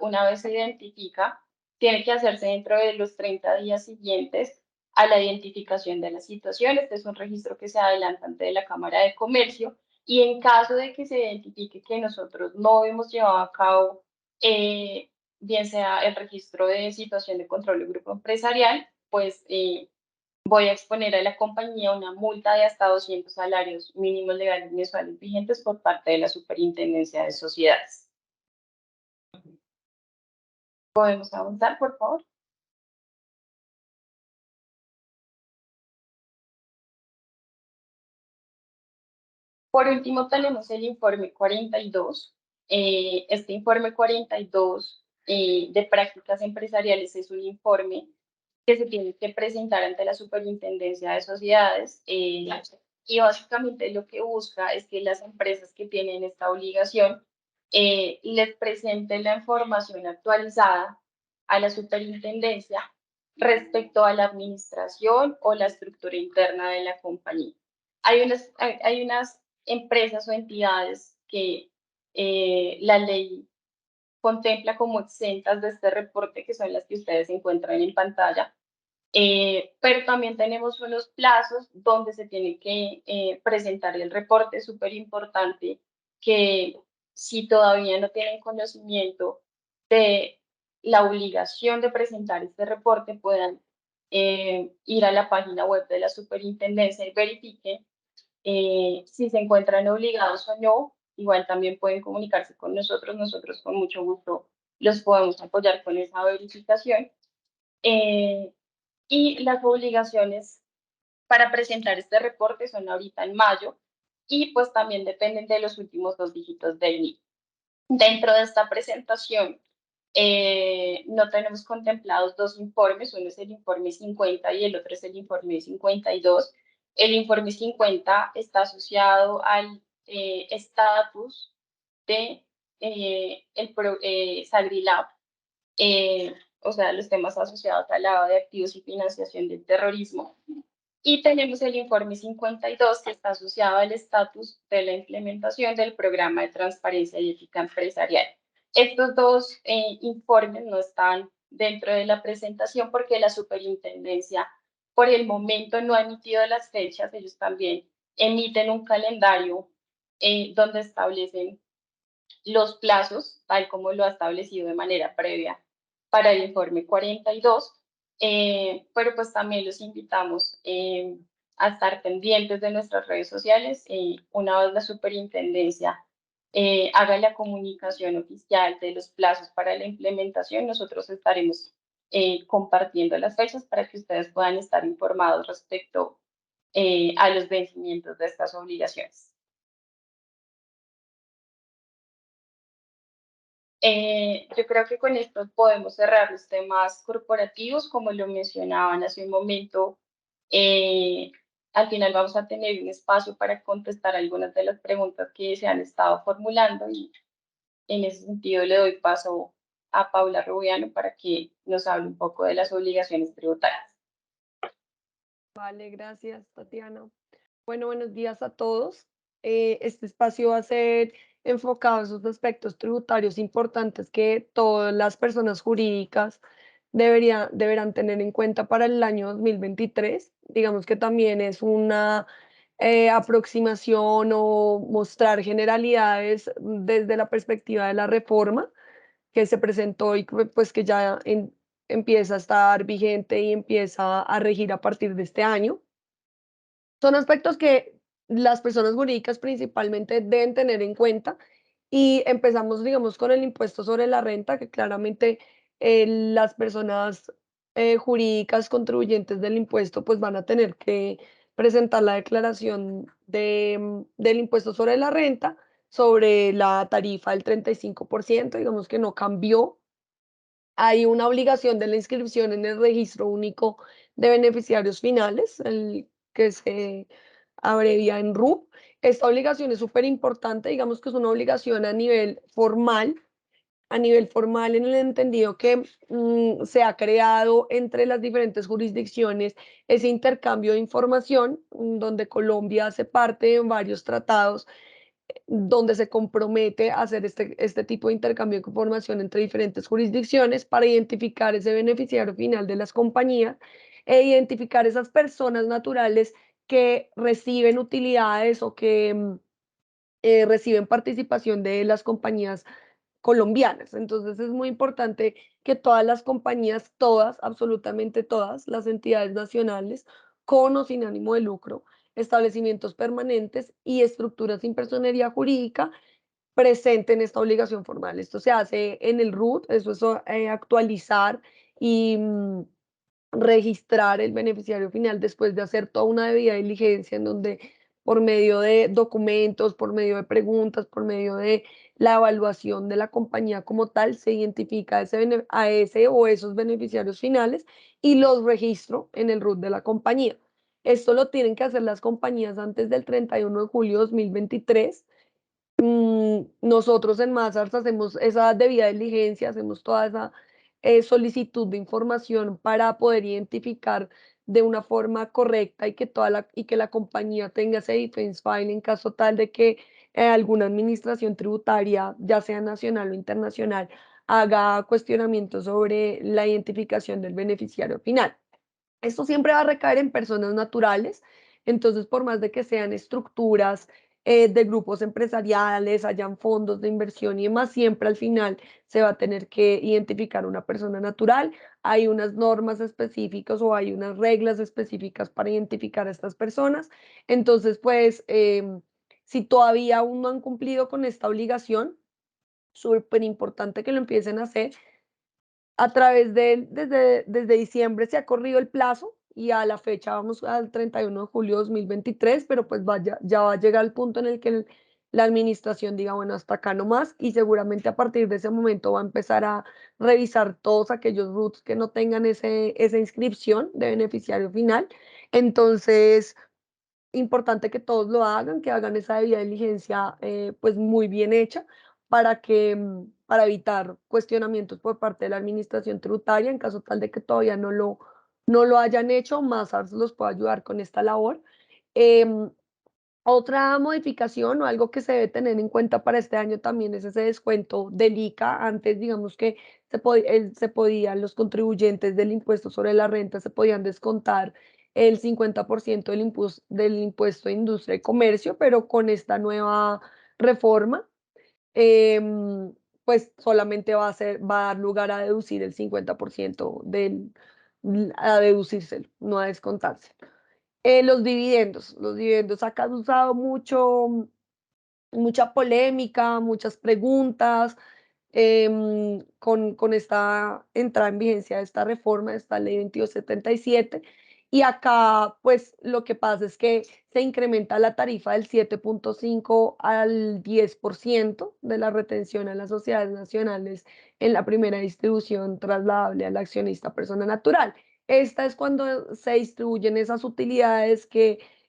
una vez se identifica, tiene que hacerse dentro de los 30 días siguientes a la identificación de la situación. Este es un registro que se adelanta ante la Cámara de Comercio y en caso de que se identifique que nosotros no hemos llevado a cabo, bien sea el registro de situación de control del grupo empresarial, pues voy a exponer a la compañía una multa de hasta 200 salarios mínimos legales mensuales vigentes por parte de la Superintendencia de Sociedades. ¿Podemos avanzar, por favor? Por último, tenemos el informe 42. Este informe 42 de prácticas empresariales es un informe que se tiene que presentar ante la Superintendencia de Sociedades y básicamente lo que busca es que las empresas que tienen esta obligación les presenten la información actualizada a la Superintendencia respecto a la administración o la estructura interna de la compañía. Hay unas empresas o entidades que la ley contempla como exentas de este reporte, que son las que ustedes encuentran en pantalla, pero también tenemos unos plazos donde se tiene que presentar el reporte. Es súper importante que si todavía no tienen conocimiento de la obligación de presentar este reporte, puedan ir a la página web de la superintendencia y verifiquen si se encuentran obligados o no. Igual también pueden comunicarse con nosotros. Nosotros con mucho gusto los podemos apoyar con esa verificación. Y las obligaciones para presentar este reporte son ahorita en mayo y pues también dependen de los últimos 2 dígitos del NIE. Dentro de esta presentación no tenemos contemplados 2 informes, uno es el informe 50 y el otro es el informe 52. El informe 50 está asociado al estatus de SagriLab, o sea, los temas asociados al lavado de activos y financiación del terrorismo. Y tenemos el informe 52, que está asociado al estatus de la implementación del programa de transparencia y ética empresarial. Estos dos informes no están dentro de la presentación porque la superintendencia por el momento no ha emitido las fechas. Ellos también emiten un calendario donde establecen los plazos, tal como lo ha establecido de manera previa para el informe 42, pero pues también los invitamos a estar pendientes de nuestras redes sociales. Una vez la superintendencia haga la comunicación oficial de los plazos para la implementación, nosotros estaremos compartiendo las fechas para que ustedes puedan estar informados respecto a los vencimientos de estas obligaciones. Yo creo que con esto podemos cerrar los temas corporativos, como lo mencionaban hace un momento. Al final vamos a tener un espacio para contestar algunas de las preguntas que se han estado formulando y en ese sentido le doy paso a Paula Rubiano para que nos hable un poco de las obligaciones tributarias. Vale, gracias, Tatiana. Bueno, buenos días a todos. Este espacio va a ser enfocado en esos aspectos tributarios importantes que todas las personas jurídicas deberán tener en cuenta para el año 2023. Digamos que también es una aproximación o mostrar generalidades desde la perspectiva de la reforma que se presentó y pues que ya empieza a estar vigente y empieza a regir a partir de este año. Son aspectos que las personas jurídicas principalmente deben tener en cuenta y empezamos, digamos, con el impuesto sobre la renta, que claramente las personas jurídicas contribuyentes del impuesto pues van a tener que presentar la declaración del impuesto sobre la renta, sobre la tarifa del 35%, digamos que no cambió. Hay una obligación de la inscripción en el registro único de beneficiarios finales, el que se abrevia en RUP. Esta obligación es súper importante, digamos que es una obligación a nivel formal en el entendido que se ha creado entre las diferentes jurisdicciones ese intercambio de información, donde Colombia hace parte de varios tratados donde se compromete a hacer este tipo de intercambio de información entre diferentes jurisdicciones para identificar ese beneficiario final de las compañías e identificar esas personas naturales que reciben utilidades o que reciben participación de las compañías colombianas. Entonces es muy importante que todas las compañías, todas, absolutamente todas, las entidades nacionales, con o sin ánimo de lucro, establecimientos permanentes y estructuras sin personería jurídica, presenten esta obligación formal. Esto se hace en el RUT, eso es actualizar y registrar el beneficiario final después de hacer toda una debida diligencia en donde por medio de documentos, por medio de preguntas, por medio de la evaluación de la compañía como tal, se identifica a ese o esos beneficiarios finales y los registro en el RUT de la compañía. Esto lo tienen que hacer las compañías antes del 31 de julio de 2023. Nosotros en Mazars hacemos esa debida diligencia, hacemos toda esa solicitud de información para poder identificar de una forma correcta y que la compañía tenga ese defense file en caso tal de que alguna administración tributaria, ya sea nacional o internacional, haga cuestionamientos sobre la identificación del beneficiario final. Esto siempre va a recaer en personas naturales, entonces por más de que sean estructuras de grupos empresariales, hayan fondos de inversión y demás, siempre al final se va a tener que identificar una persona natural. Hay unas normas específicas o hay unas reglas específicas para identificar a estas personas. Entonces, pues, si todavía aún no han cumplido con esta obligación, súper importante que lo empiecen a hacer desde diciembre se ha corrido el plazo y a la fecha vamos al 31 de julio de 2023, pero pues ya va a llegar el punto en el que la administración diga, bueno, hasta acá nomás y seguramente a partir de ese momento va a empezar a revisar todos aquellos RUTs que no tengan esa inscripción de beneficiario final. Entonces, importante que todos lo hagan, que hagan esa debida diligencia pues muy bien hecha para evitar cuestionamientos por parte de la administración tributaria en caso tal de que todavía no lo hayan hecho. Mazars los puede ayudar con esta labor. Em, Otra modificación o algo que se debe tener en cuenta para este año también es ese descuento del ICA. Antes, digamos que se podía, los contribuyentes del impuesto sobre la renta se podían descontar el 50% del impuesto de industria y comercio, pero con esta nueva reforma, em, pues solamente va a dar lugar a deducir el 50% a deducírselo, no a descontarse. Los dividendos ha causado mucha polémica, muchas preguntas con esta entrada en vigencia de esta reforma, de esta ley 2277. Y acá, pues lo que pasa es que se incrementa la tarifa del 7.5 al 10% de la retención a las sociedades nacionales en la primera distribución trasladable al accionista persona natural. Esta es cuando se distribuyen esas utilidades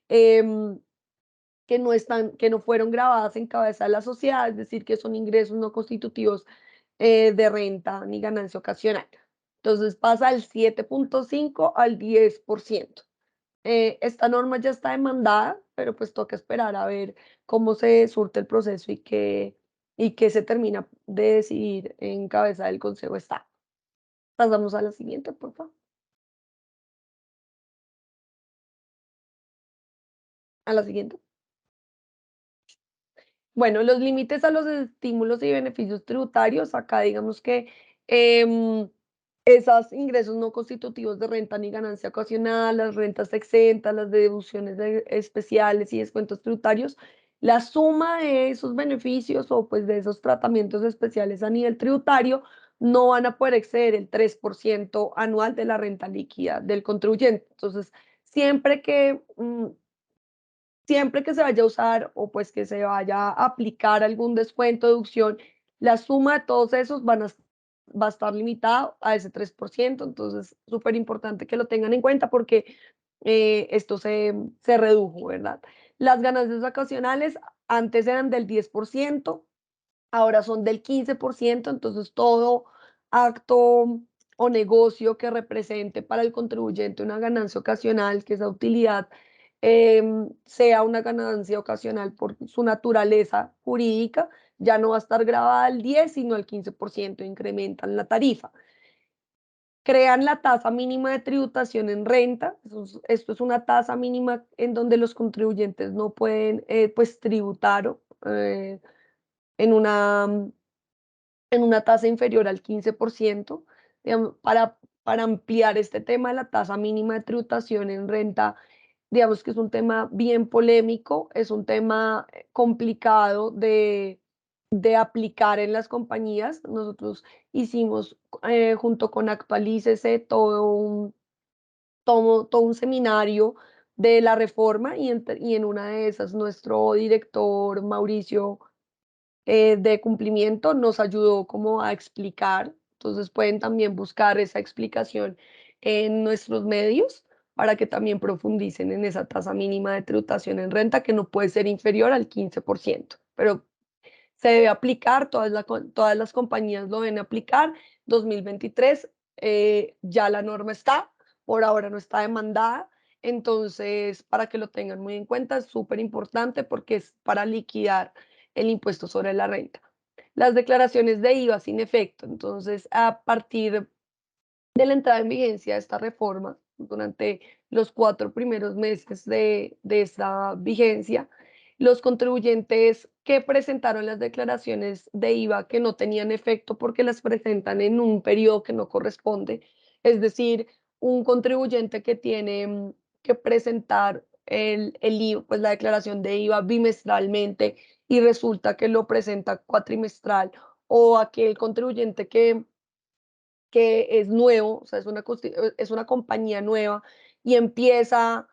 em, que no fueron grabadas en cabeza de la sociedad, es decir, que son ingresos no constitutivos de renta ni ganancia ocasional. Entonces pasa del 7.5 al 10%. Esta norma ya está demandada, pero pues toca esperar a ver cómo se surte el proceso y qué se termina de decidir en cabeza del Consejo de Estado. Pasamos a la siguiente, por favor. A la siguiente. Bueno, los límites a los estímulos y beneficios tributarios, acá digamos que esos ingresos no constitutivos de renta ni ganancia ocasional, las rentas exentas, las deducciones especiales y descuentos tributarios, la suma de esos beneficios o pues de esos tratamientos especiales a nivel tributario no van a poder exceder el 3% anual de la renta líquida del contribuyente. Entonces, siempre que siempre que se vaya a usar o pues que se vaya a aplicar algún descuento, deducción, la suma de todos esos va a estar limitado a ese 3%. Entonces, súper importante que lo tengan en cuenta porque esto se redujo, ¿verdad? Las ganancias ocasionales antes eran del 10%, ahora son del 15%. Entonces todo acto o negocio que represente para el contribuyente una ganancia ocasional, que esa utilidad sea una ganancia ocasional por su naturaleza jurídica, ya no va a estar grabada al 10, sino al 15%, incrementan la tarifa. Crean la tasa mínima de tributación en renta. Esto es una tasa mínima en donde los contribuyentes no pueden pues tributar en una tasa inferior al 15%. Digamos, para ampliar este tema de la tasa mínima de tributación en renta, digamos que es un tema bien polémico, es un tema complicado de aplicar en las compañías. Nosotros hicimos junto con Actualícese todo un seminario de la reforma y en una de esas nuestro director Mauricio de cumplimiento nos ayudó como a explicar. Entonces pueden también buscar esa explicación en nuestros medios para que también profundicen en esa tasa mínima de tributación en renta que no puede ser inferior al 15%, pero se debe aplicar, todas las compañías lo deben aplicar. 2023 ya la norma está, por ahora no está demandada, entonces para que lo tengan muy en cuenta, es súper importante porque es para liquidar el impuesto sobre la renta. Las declaraciones de IVA sin efecto, entonces a partir de la entrada en vigencia de esta reforma, durante los 4 primeros meses de esta vigencia, los contribuyentes que presentaron las declaraciones de IVA que no tenían efecto porque las presentan en un periodo que no corresponde, es decir, un contribuyente que tiene que presentar el IVA, pues la declaración de IVA bimestralmente y resulta que lo presenta cuatrimestral, o aquel contribuyente que es nuevo, o sea, es una compañía nueva y empieza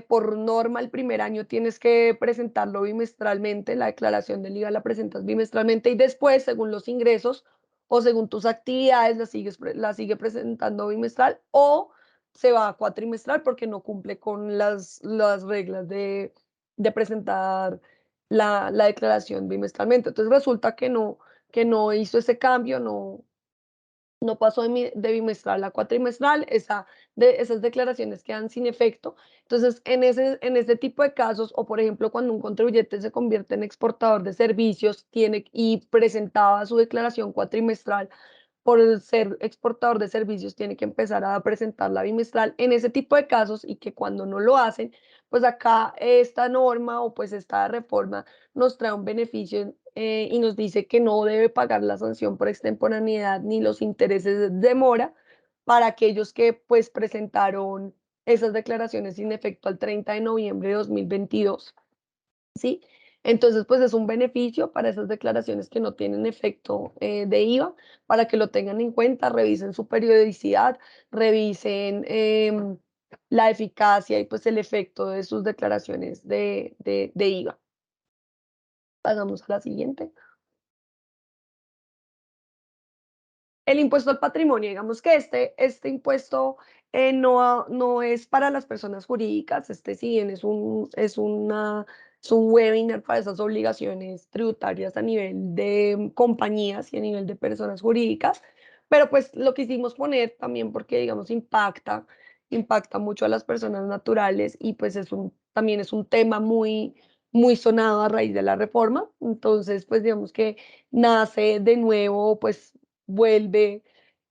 por norma el primer año tienes que presentarlo bimestralmente, la declaración del IVA la presentas bimestralmente y después, según los ingresos o según tus actividades, la sigue presentando bimestral o se va a cuatrimestral porque no cumple con las reglas de presentar la declaración bimestralmente. Entonces resulta que no hizo ese cambio, no pasó de bimestral a cuatrimestral, esas declaraciones quedan sin efecto. Entonces, en ese tipo de casos, o por ejemplo, cuando un contribuyente se convierte en exportador de servicios y presentaba su declaración cuatrimestral, por ser exportador de servicios, tiene que empezar a presentar la bimestral en ese tipo de casos, y que cuando no lo hacen, pues acá esta norma o pues esta reforma nos trae un beneficio, y nos dice que no debe pagar la sanción por extemporaneidad ni los intereses de mora para aquellos que pues presentaron esas declaraciones sin efecto al 30 de noviembre de 2022. ¿Sí? Entonces, pues es un beneficio para esas declaraciones que no tienen efecto de IVA, para que lo tengan en cuenta, revisen su periodicidad, revisen la eficacia y pues el efecto de sus declaraciones de IVA. Pasamos a la siguiente. El impuesto al patrimonio, digamos que este impuesto no es para las personas jurídicas. Si bien es un webinar para esas obligaciones tributarias a nivel de compañías y a nivel de personas jurídicas, pero pues lo quisimos poner también porque, digamos, impacta mucho a las personas naturales, y pues también es un tema muy sonado a raíz de la reforma. Entonces, pues digamos que nace de nuevo, pues vuelve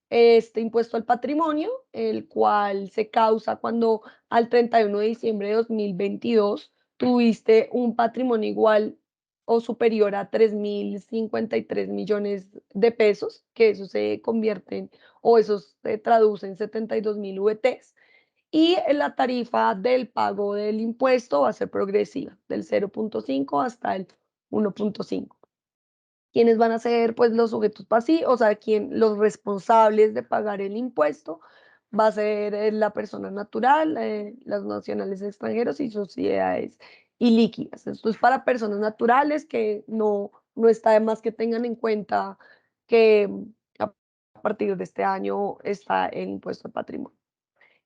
este impuesto al patrimonio, el cual se causa cuando al 31 de diciembre de 2022 tuviste un patrimonio igual o superior a 3.053 millones de pesos, que eso se convierte o eso se traduce en 72.000 VTs. Y la tarifa del pago del impuesto va a ser progresiva, del 0.5 hasta el 1.5. ¿Quiénes van a ser pues los sujetos pasivos? O sea, los responsables de pagar el impuesto va a ser la persona natural, las nacionales extranjeros y sociedades ilíquidas. Esto es para personas naturales, que no está de más que tengan en cuenta que a partir de este año está el impuesto al patrimonio.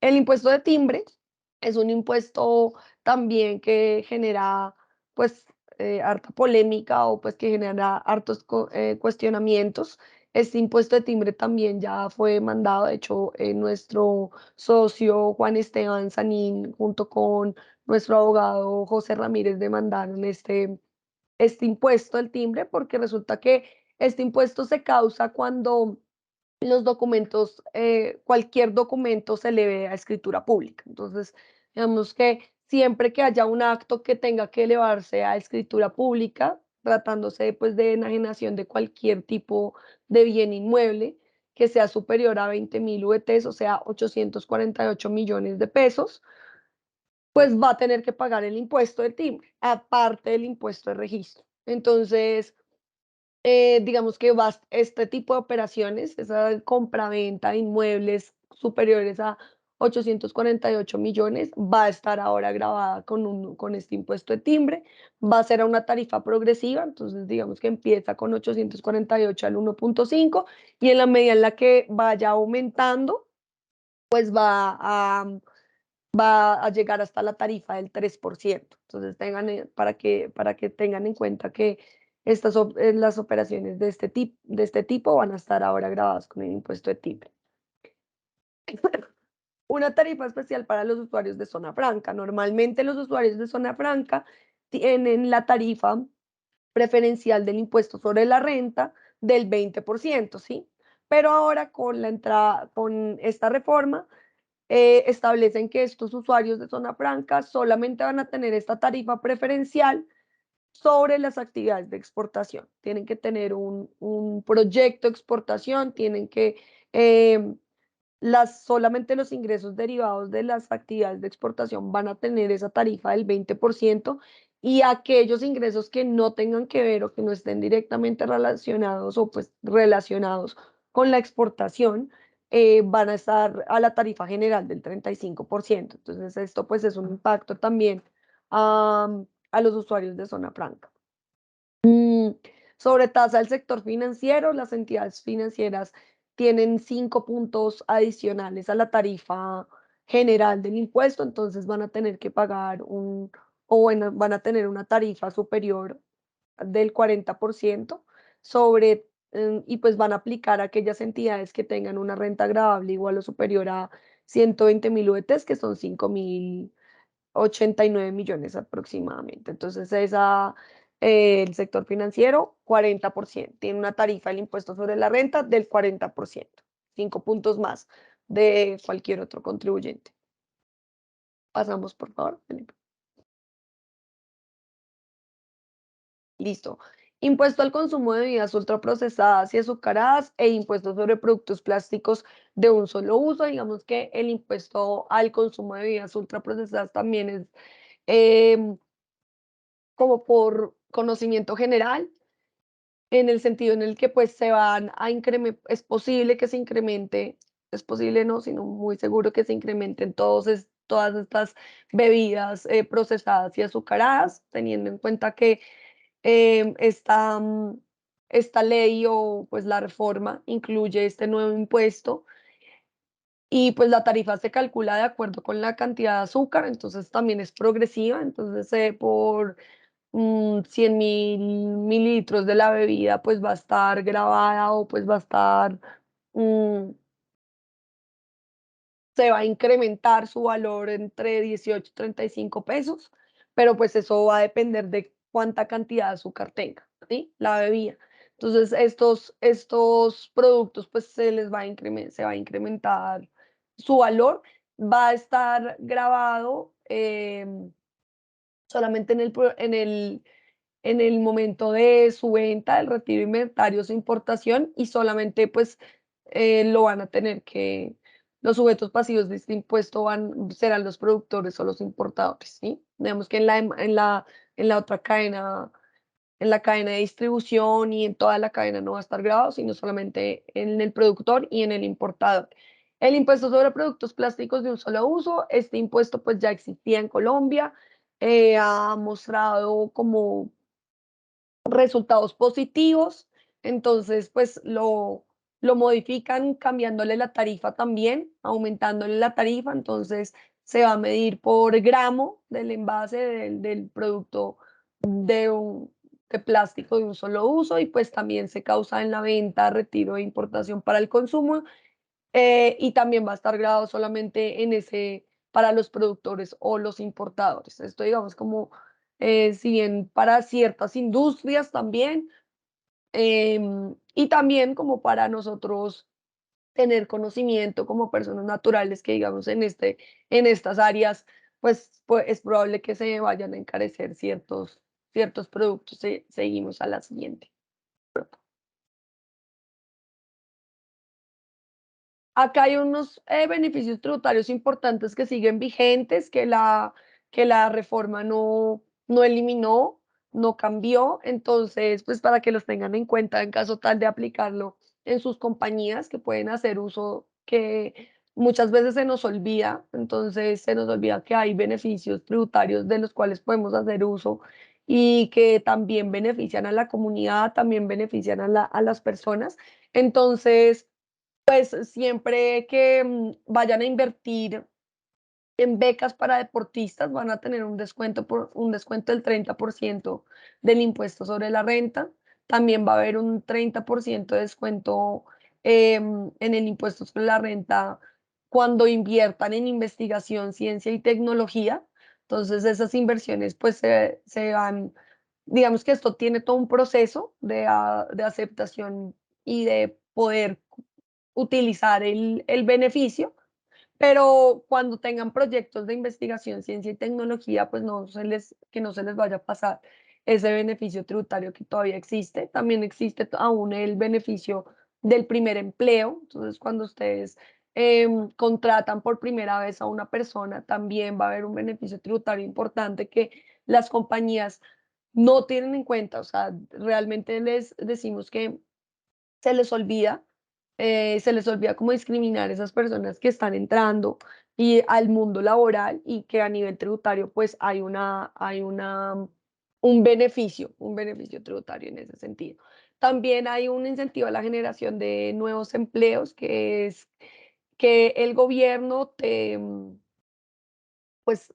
El impuesto de timbre es un impuesto también que genera pues harta polémica, o pues que genera hartos cuestionamientos. Este impuesto de timbre también ya fue mandado. De hecho, nuestro socio Juan Esteban Sanín junto con nuestro abogado José Ramírez demandaron este impuesto del timbre, porque resulta que este impuesto se causa cuando los documentos, cualquier documento se le ve a escritura pública. Entonces, digamos que siempre que haya un acto que tenga que elevarse a escritura pública, tratándose pues de enajenación de cualquier tipo de bien inmueble que sea superior a 20.000 VTs, o sea, 848 millones de pesos, pues va a tener que pagar el impuesto de timbre, aparte del impuesto de registro. Entonces, digamos que este tipo de operaciones, esa compraventa de inmuebles superiores a 848 millones, va a estar ahora grabada con este impuesto de timbre. Va a ser a una tarifa progresiva. Entonces digamos que empieza con 848 al 1.5, y en la medida en la que vaya aumentando, pues va a llegar hasta la tarifa del 3%. Entonces, para que tengan en cuenta que las operaciones de este tipo van a estar ahora grabadas con el impuesto de timbre. Una tarifa especial para los usuarios de zona franca. Normalmente los usuarios de zona franca tienen la tarifa preferencial del impuesto sobre la renta del 20%, ¿sí? Pero ahora con esta reforma, establecen que estos usuarios de zona franca solamente van a tener esta tarifa preferencial sobre las actividades de exportación. Tienen que tener un proyecto de exportación, tienen que, solamente los ingresos derivados de las actividades de exportación van a tener esa tarifa del 20%, y aquellos ingresos que no tengan que ver o que no estén directamente relacionados o pues relacionados con la exportación, van a estar a la tarifa general del 35%. Entonces, esto pues es un impacto también a los usuarios de zona franca. Sobre tasa del sector financiero, las entidades financieras tienen 5 puntos adicionales a la tarifa general del impuesto. Entonces van a tener que pagar o bueno, van a tener una tarifa superior del 40% sobre, y pues van a aplicar a aquellas entidades que tengan una renta agravable igual o superior a 120.000 UETs, que son 5.089 millones aproximadamente. Entonces, el sector financiero, 40%. Tiene una tarifa del impuesto sobre la renta del 40%, 5 puntos más de cualquier otro contribuyente. Pasamos, por favor, Felipe. Listo. Impuesto al consumo de bebidas ultraprocesadas y azucaradas e impuesto sobre productos plásticos de un solo uso. Digamos que el impuesto al consumo de bebidas ultraprocesadas también es como por conocimiento general, en el sentido en el que pues se van a incrementar, es posible que se incremente, es posible no, sino muy seguro que se incrementen todas estas bebidas procesadas y azucaradas, teniendo en cuenta que em, esta, mm, esta ley o pues la reforma incluye este nuevo impuesto y pues la tarifa se calcula de acuerdo con la cantidad de azúcar, entonces también es progresiva, entonces por 100.000 mililitros de la bebida pues va a estar grabada o pues va a estar, mm, se va a incrementar su valor entre 18 y 35 pesos, pero pues eso va a depender de cuánta cantidad de azúcar tenga, ¿sí? La bebida. Entonces, estos productos pues se va a incrementar su valor, va a estar grabado solamente en el momento de su venta, el retiro de inventario, su importación y solamente pues lo van a tener que, los sujetos pasivos de este impuesto serán los productores o los importadores, ¿sí? Digamos que en la otra cadena, en la cadena de distribución y en toda la cadena no va a estar grabado, sino solamente en el productor y en el importador. El impuesto sobre productos plásticos de un solo uso, este impuesto pues ya existía en Colombia, ha mostrado como resultados positivos, entonces pues lo modifican cambiándole la tarifa también, aumentándole la tarifa, entonces se va a medir por gramo del envase del producto de, de plástico de un solo uso y pues también se causa en la venta, retiro e importación para el consumo y también va a estar grabado solamente en ese para los productores o los importadores. Esto digamos como si bien para ciertas industrias también, y también como para nosotros tener conocimiento como personas naturales que digamos en estas áreas, pues es probable que se vayan a encarecer ciertos productos. Seguimos a la siguiente. Acá hay unos beneficios tributarios importantes que siguen vigentes, que la reforma no eliminó, no cambió. Entonces, pues para que los tengan en cuenta en caso tal de aplicarlo en sus compañías que pueden hacer uso, que muchas veces se nos olvida. Entonces, se nos olvida que hay beneficios tributarios de los cuales podemos hacer uso y que también benefician a la comunidad, también benefician a las personas. Entonces, pues siempre que vayan a invertir en becas para deportistas, van a tener un descuento del 30% del impuesto sobre la renta. También va a haber un 30% de descuento en el impuesto sobre la renta cuando inviertan en investigación, ciencia y tecnología. Entonces, esas inversiones pues se van, digamos que esto tiene todo un proceso de aceptación y de poder utilizar el beneficio, pero cuando tengan proyectos de investigación, ciencia y tecnología, pues que no se les vaya a pasar ese beneficio tributario que todavía existe. También existe aún el beneficio del primer empleo. Entonces, cuando ustedes contratan por primera vez a una persona, también va a haber un beneficio tributario importante que las compañías no tienen en cuenta. O sea, realmente les decimos que se les olvida, se les olvida cómo discriminar a esas personas que están entrando y al mundo laboral y que a nivel tributario pues un beneficio tributario en ese sentido. También hay un incentivo a la generación de nuevos empleos, que es que el gobierno pues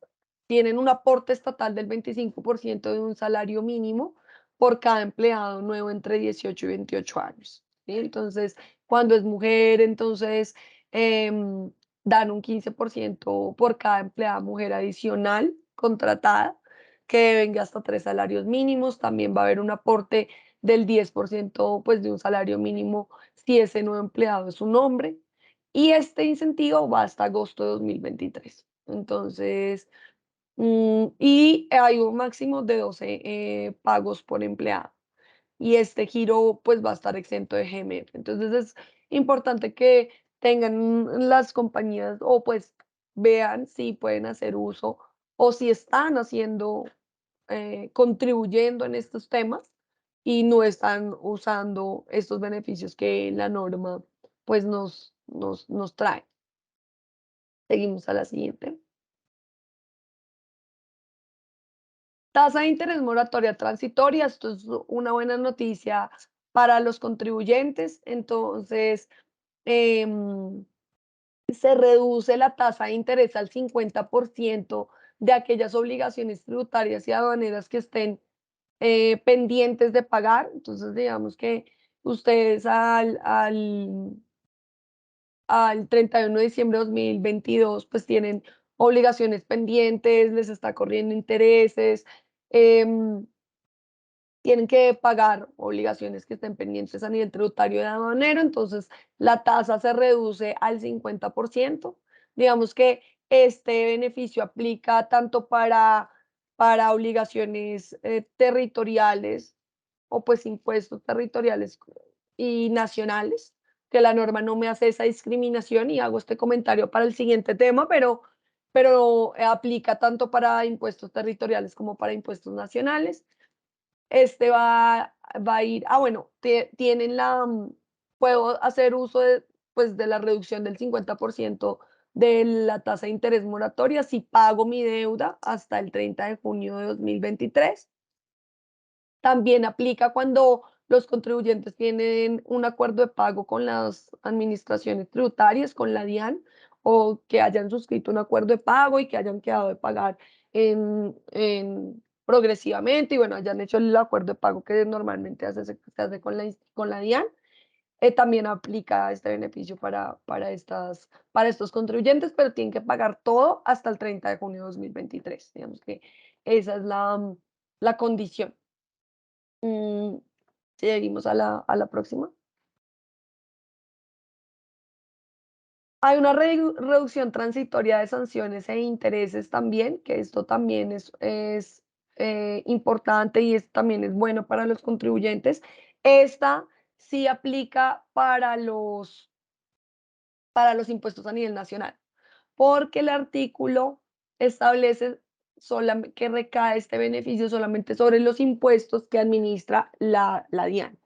tienen un aporte estatal del 25% de un salario mínimo por cada empleado nuevo entre 18 y 28 años, ¿sí? Entonces, cuando es mujer, entonces dan un 15% por cada empleada mujer adicional contratada, que venga hasta 3 salarios mínimos. También va a haber un aporte del 10%, pues, de un salario mínimo si ese nuevo empleado es un hombre. Y este incentivo va hasta agosto de 2023. Entonces, y hay un máximo de 12 pagos por empleado. Y este giro pues va a estar exento de GMF. Entonces es importante que tengan las compañías o pues vean si pueden hacer uso o si están haciendo, contribuyendo en estos temas y no están usando estos beneficios que la norma pues nos trae. Seguimos a la siguiente. Tasa de interés moratoria transitoria, esto es una buena noticia para los contribuyentes. Entonces, em, se reduce la tasa de interés al 50% de aquellas obligaciones tributarias y aduaneras que estén pendientes de pagar. Entonces, digamos que ustedes al 31 de diciembre de 2022 pues tienen obligaciones pendientes, les está corriendo intereses, em, tienen que pagar obligaciones que estén pendientes a nivel tributario y aduanero. Entonces la tasa se reduce al 50%. Digamos que este beneficio aplica tanto para obligaciones territoriales o pues impuestos territoriales y nacionales, que la norma no me hace esa discriminación y hago este comentario para el siguiente tema, pero aplica tanto para impuestos territoriales como para impuestos nacionales. Este va a ir, bueno, tienen puedo hacer uso de, pues, de la reducción del 50% de la tasa de interés moratoria si pago mi deuda hasta el 30 de junio de 2023. También aplica cuando los contribuyentes tienen un acuerdo de pago con las administraciones tributarias, con la DIAN, o que hayan suscrito un acuerdo de pago y que hayan quedado de pagar progresivamente y bueno, hayan hecho el acuerdo de pago que normalmente se hace con la DIAN. También aplica este beneficio para estos contribuyentes, pero tienen que pagar todo hasta el 30 de junio de 2023. Digamos que esa es la condición. Seguimos a la próxima. Hay una reducción transitoria de sanciones e intereses también, que esto también es importante y también es bueno para los contribuyentes. Esta sí aplica para los impuestos a nivel nacional, porque el artículo establece que recae este beneficio solamente sobre los impuestos que administra la DIAN.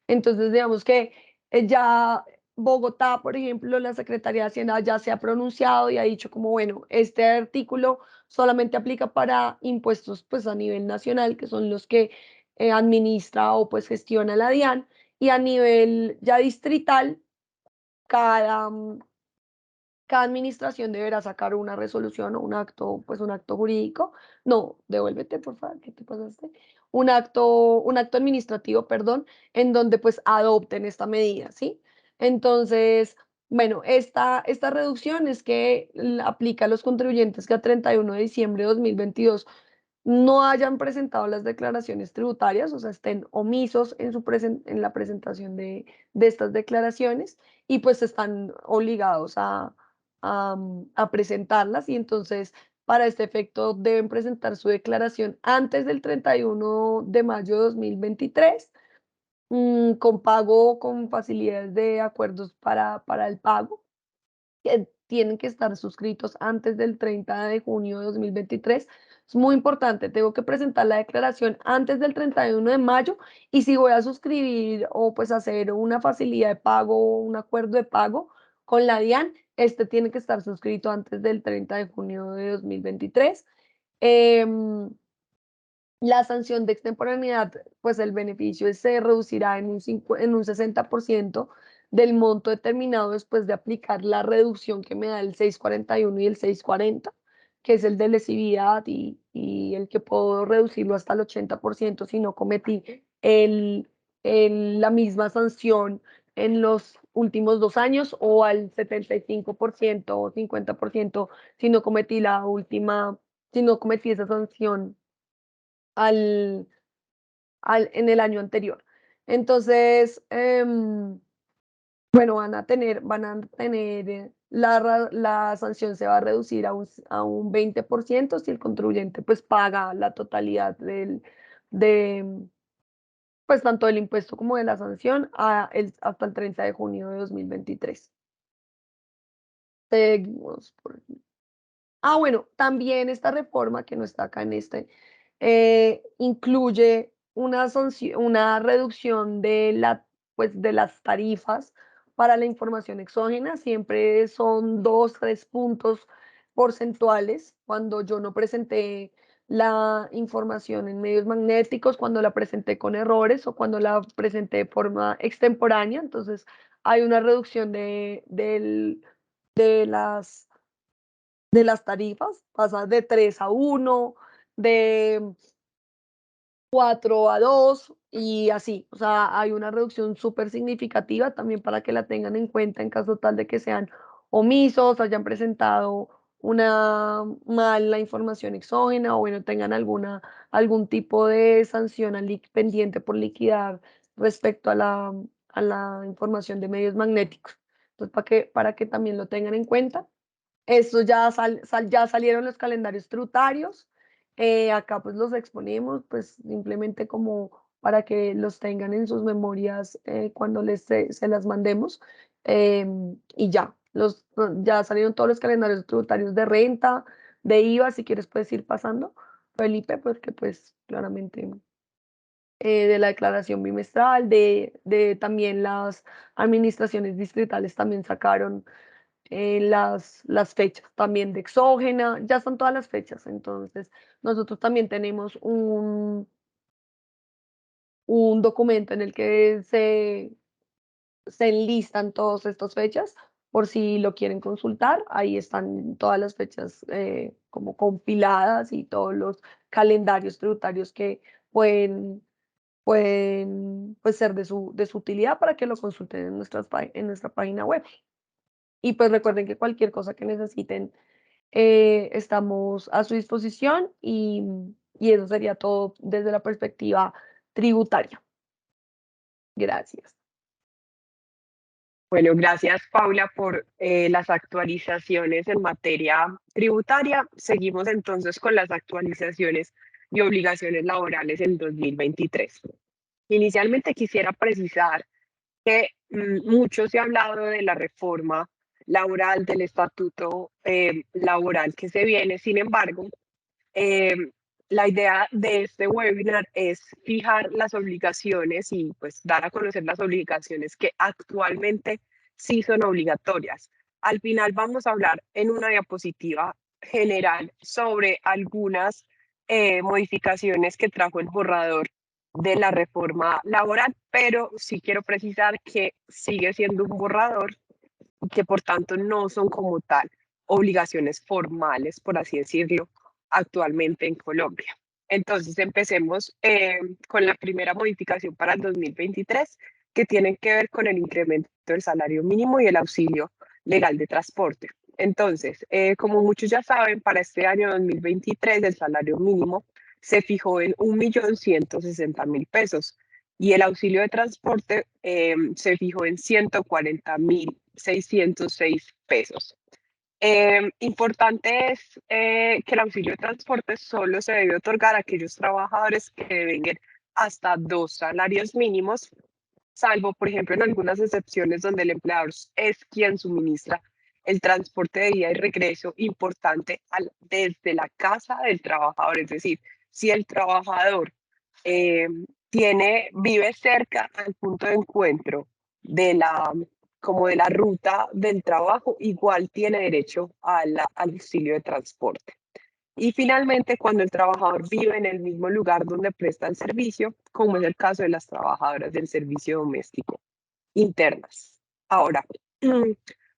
Entonces, digamos que ya Bogotá, por ejemplo, la Secretaría de Hacienda ya se ha pronunciado y ha dicho como, bueno, este artículo solamente aplica para impuestos pues a nivel nacional, que son los que administra o pues gestiona la DIAN, y a nivel ya distrital, cada, cada administración deberá sacar una resolución o un acto, pues un acto jurídico. No, devuélvete, por favor, ¿qué te pasaste? Un acto administrativo, perdón, en donde pues adopten esta medida, ¿sí? Entonces, bueno, esta reducción es que aplica a los contribuyentes que a 31 de diciembre de 2022 no hayan presentado las declaraciones tributarias, o sea, estén omisos en la presentación de estas declaraciones y pues están obligados a presentarlas y entonces para este efecto deben presentar su declaración antes del 31 de mayo de 2023, con pago, con facilidades de acuerdos para el pago que tienen que estar suscritos antes del 30 de junio de 2023. Es muy importante, tengo que presentar la declaración antes del 31 de mayo y si voy a suscribir o pues hacer una facilidad de pago, un acuerdo de pago con la DIAN, este tiene que estar suscrito antes del 30 de junio de 2023. La sanción de extemporaneidad, pues el beneficio se reducirá en un 60% del monto determinado después de aplicar la reducción que me da el 641 y el 640. que es el de lesividad y el que puedo reducirlo hasta el 80% si no cometí la misma sanción en los últimos 2 años, o al 75% o 50% si no cometí si no cometí esa sanción al en el año anterior. Entonces, bueno, la sanción se va a reducir a un 20% si el contribuyente pues paga la totalidad de, pues tanto del impuesto como de la sanción hasta el 30 de junio de 2023. Seguimos por bueno, también esta reforma que no está acá en incluye una reducción pues, de las tarifas para la información exógena. Siempre son 2, 3 puntos porcentuales. Cuando yo no presenté la información en medios magnéticos, cuando la presenté con errores o cuando la presenté de forma extemporánea. Entonces, hay una reducción de las tarifas, pasa de 3 a 1, de 4 a 2 y así. O sea, hay una reducción súper significativa también para que la tengan en cuenta en caso tal de que sean omisos, hayan presentado una mala información exógena o bueno, tengan algún tipo de sanción pendiente por liquidar respecto a la información de medios magnéticos. Entonces, para que también lo tengan en cuenta. Esto ya salieron los calendarios tributarios. Acá pues los exponemos, pues simplemente como para que los tengan en sus memorias cuando se las mandemos. Y ya, ya salieron todos los calendarios tributarios de renta, de IVA. Si quieres puedes ir pasando, Felipe, porque pues claramente de la declaración bimestral, de también las administraciones distritales también sacaron las fechas también de exógena, ya están todas las fechas. Entonces, nosotros también tenemos un documento en el que se enlistan todas estas fechas, por si lo quieren consultar. Ahí están todas las fechas como compiladas y todos los calendarios tributarios que pueden pues, ser de su utilidad para que lo consulten en nuestra página web. Y pues recuerden que cualquier cosa que necesiten, estamos a su disposición y eso sería todo desde la perspectiva tributaria. Gracias. Bueno, gracias Paula por las actualizaciones en materia tributaria. Seguimos entonces con las actualizaciones y obligaciones laborales en 2023. Inicialmente quisiera precisar que mucho se ha hablado de la reforma laboral, del estatuto laboral que se viene. Sin embargo, la idea de este webinar es fijar las obligaciones y pues dar a conocer las obligaciones que actualmente sí son obligatorias. Al final vamos a hablar en una diapositiva general sobre algunas modificaciones que trajo el borrador de la reforma laboral, pero sí quiero precisar que sigue siendo un borrador y que por tanto no son como tal obligaciones formales, por así decirlo, actualmente en Colombia. Entonces empecemos con la primera modificación para el 2023, que tiene que ver con el incremento del salario mínimo y el auxilio legal de transporte. Entonces, como muchos ya saben, para este año 2023 el salario mínimo se fijó en 1.160.000 pesos y el auxilio de transporte se fijó en 140.606 pesos. Importante es que el auxilio de transporte solo se debe otorgar a aquellos trabajadores que deben hasta 2 salarios mínimos, salvo, por ejemplo, en algunas excepciones donde el empleador es quien suministra el transporte de ida y regreso importante desde la casa del trabajador. Es decir, si el trabajador vive cerca al punto de encuentro de la ruta del trabajo, igual tiene derecho al auxilio de transporte. Y finalmente, cuando el trabajador vive en el mismo lugar donde presta el servicio, como es el caso de las trabajadoras del servicio doméstico internas. Ahora,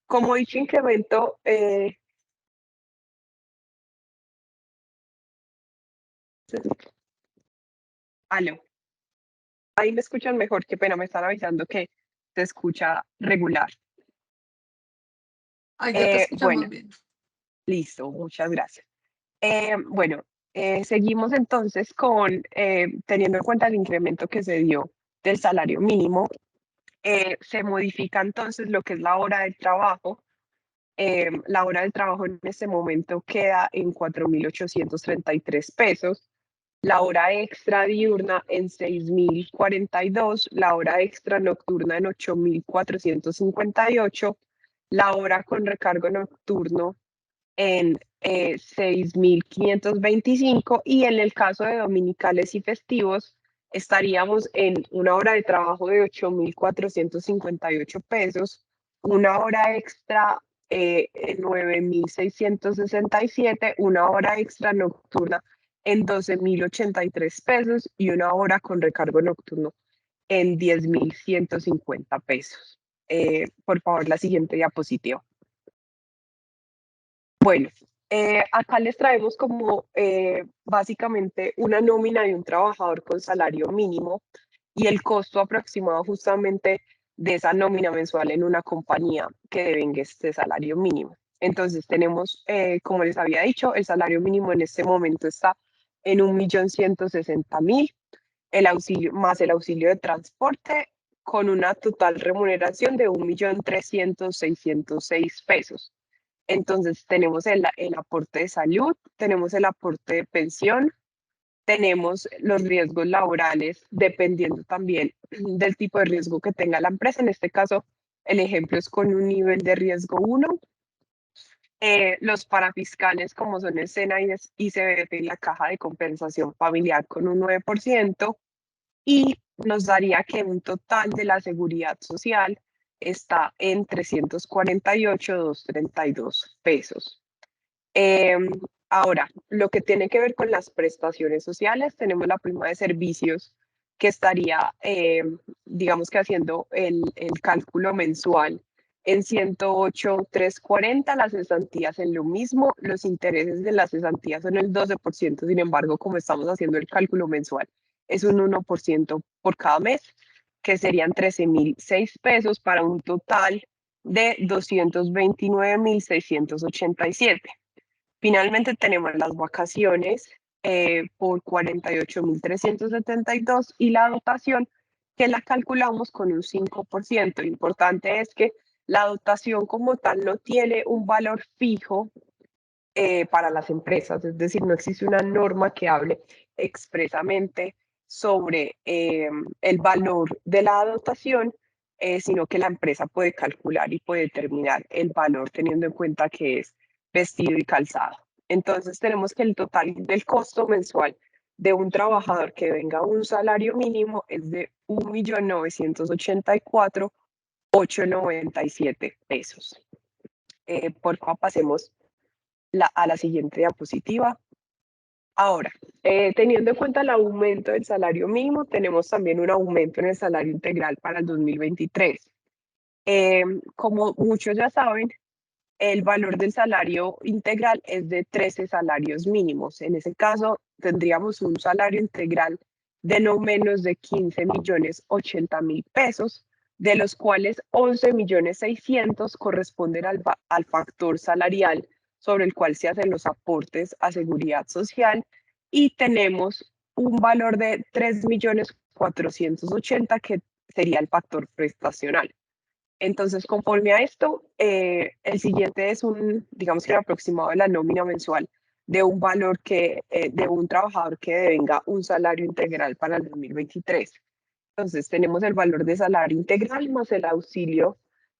como dicho incremento Aló. Ahí me escuchan mejor, qué pena, me están avisando que se escucha regular. Ahí ya te escuchamos Bueno, bien. listo, muchas gracias. Bueno, seguimos entonces con, teniendo en cuenta el incremento que se dio del salario mínimo, se modifica entonces lo que es la hora del trabajo. La hora del trabajo en este momento queda en 4.833 pesos, la hora extra diurna en 6.042, la hora extra nocturna en 8.458, la hora con recargo nocturno en 6.525 y en el caso de dominicales y festivos estaríamos en una hora de trabajo de 8.458 pesos, una hora extra 9.667, una hora extra nocturna en 12.083 pesos y una hora con recargo nocturno en 10.150 pesos. Por favor, la siguiente diapositiva. Bueno, acá les traemos como básicamente una nómina de un trabajador con salario mínimo y el costo aproximado justamente de esa nómina mensual en una compañía que devenga este salario mínimo. Entonces tenemos, como les había dicho, el salario mínimo en este momento está en 1.160.000, el auxilio, más el auxilio de transporte, con una total remuneración de 1.300.606 pesos. Entonces tenemos el aporte de salud, tenemos el aporte de pensión, tenemos los riesgos laborales, dependiendo también del tipo de riesgo que tenga la empresa. En este caso, el ejemplo es con un nivel de riesgo 1. Los parafiscales, como son el SENA y ICBF y la Caja de Compensación Familiar, con un 9%. Y nos daría que un total de la seguridad social está en 348.232 pesos. Ahora, lo que tiene que ver con las prestaciones sociales, tenemos la prima de servicios que estaría, digamos que haciendo el cálculo mensual en 108.340, las cesantías en lo mismo, los intereses de las cesantías son el 12%, sin embargo, como estamos haciendo el cálculo mensual, es un 1% por cada mes, que serían 13.006 pesos para un total de 229.687. Finalmente tenemos las vacaciones por 48.372 y la dotación que la calculamos con un 5%. Lo importante es que la dotación como tal no tiene un valor fijo para las empresas, es decir, no existe una norma que hable expresamente sobre el valor de la dotación, sino que la empresa puede calcular y puede determinar el valor teniendo en cuenta que es vestido y calzado. Entonces tenemos que el total del costo mensual de un trabajador que venga a un salario mínimo es de 1.984.897 pesos. Por favor, pasemos a la siguiente diapositiva. Ahora, teniendo en cuenta el aumento del salario mínimo, tenemos también un aumento en el salario integral para el 2023. Como muchos ya saben, el valor del salario integral es de 13 salarios mínimos. En ese caso, tendríamos un salario integral de no menos de 15.080.000 pesos, de los cuales 11.600.000 corresponden al factor salarial sobre el cual se hacen los aportes a seguridad social, y tenemos un valor de 3.480.000 que sería el factor prestacional. Entonces, conforme a esto, el siguiente es digamos que un aproximado de la nómina mensual de un valor de un trabajador que devenga un salario integral para el 2023. Entonces, tenemos el valor de salario integral más el auxilio,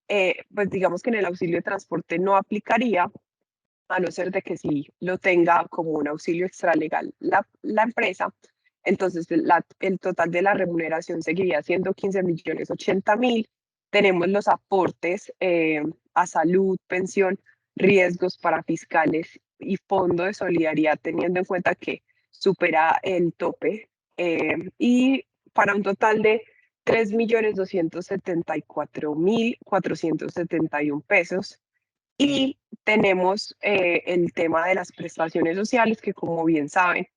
pues digamos que en el auxilio de transporte no aplicaría, a no ser de que sí lo tenga como un auxilio extralegal la empresa. Entonces, el total de la remuneración seguiría siendo 15.080.000. Tenemos los aportes a salud, pensión, riesgos para fiscales y fondo de solidaridad, teniendo en cuenta que supera el tope, y para un total de 3.274.471 pesos. Y tenemos el tema de las prestaciones sociales, que como bien saben,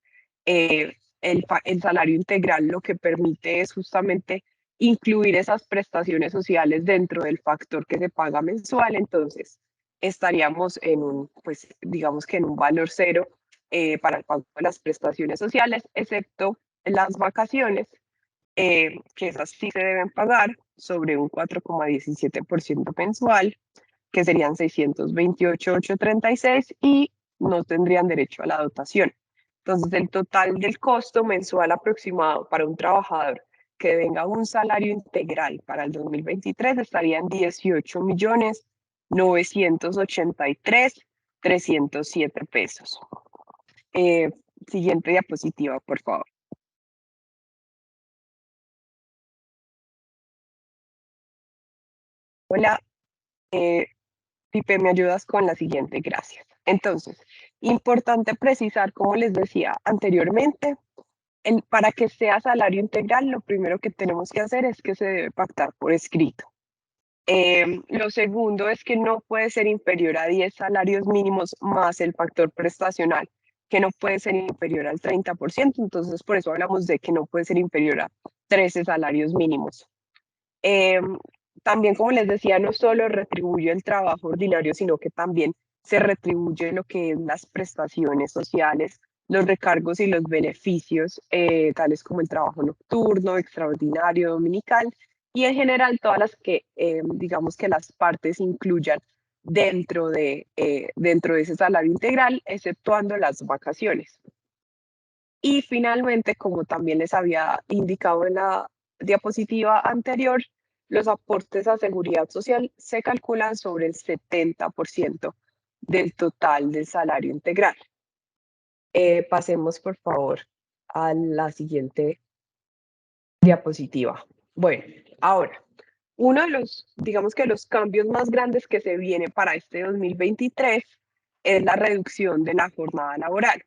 el salario integral lo que permite es justamente incluir esas prestaciones sociales dentro del factor que se paga mensual, entonces estaríamos en un, pues digamos que en un valor cero para el pago de las prestaciones sociales, excepto las vacaciones, que esas sí se deben pagar sobre un 4,17% mensual, que serían 628,836 y no tendrían derecho a la dotación. Entonces, el total del costo mensual aproximado para un trabajador que venga un salario integral para el 2023 estaría en 18.983.307 pesos. Siguiente diapositiva, por favor. Hola, Pipe, ¿me ayudas con la siguiente? Gracias. Entonces, importante precisar, como les decía anteriormente, para que sea salario integral, lo primero que tenemos que hacer es que se debe pactar por escrito. Lo segundo es que no puede ser inferior a 10 salarios mínimos más el factor prestacional, que no puede ser inferior al 30%, entonces por eso hablamos de que no puede ser inferior a 13 salarios mínimos. También, como les decía, no solo retribuye el trabajo ordinario, sino que también se retribuye lo que es las prestaciones sociales, los recargos y los beneficios, tales como el trabajo nocturno, extraordinario, dominical, y en general todas las que, digamos que las partes incluyan dentro de ese salario integral, exceptuando las vacaciones. Y finalmente, como también les había indicado en la diapositiva anterior, los aportes a seguridad social se calculan sobre el 70% del total del salario integral. Pasemos, por favor, a la siguiente diapositiva. Bueno, ahora, uno de los, digamos que los cambios más grandes que se viene para este 2023 es la reducción de la jornada laboral.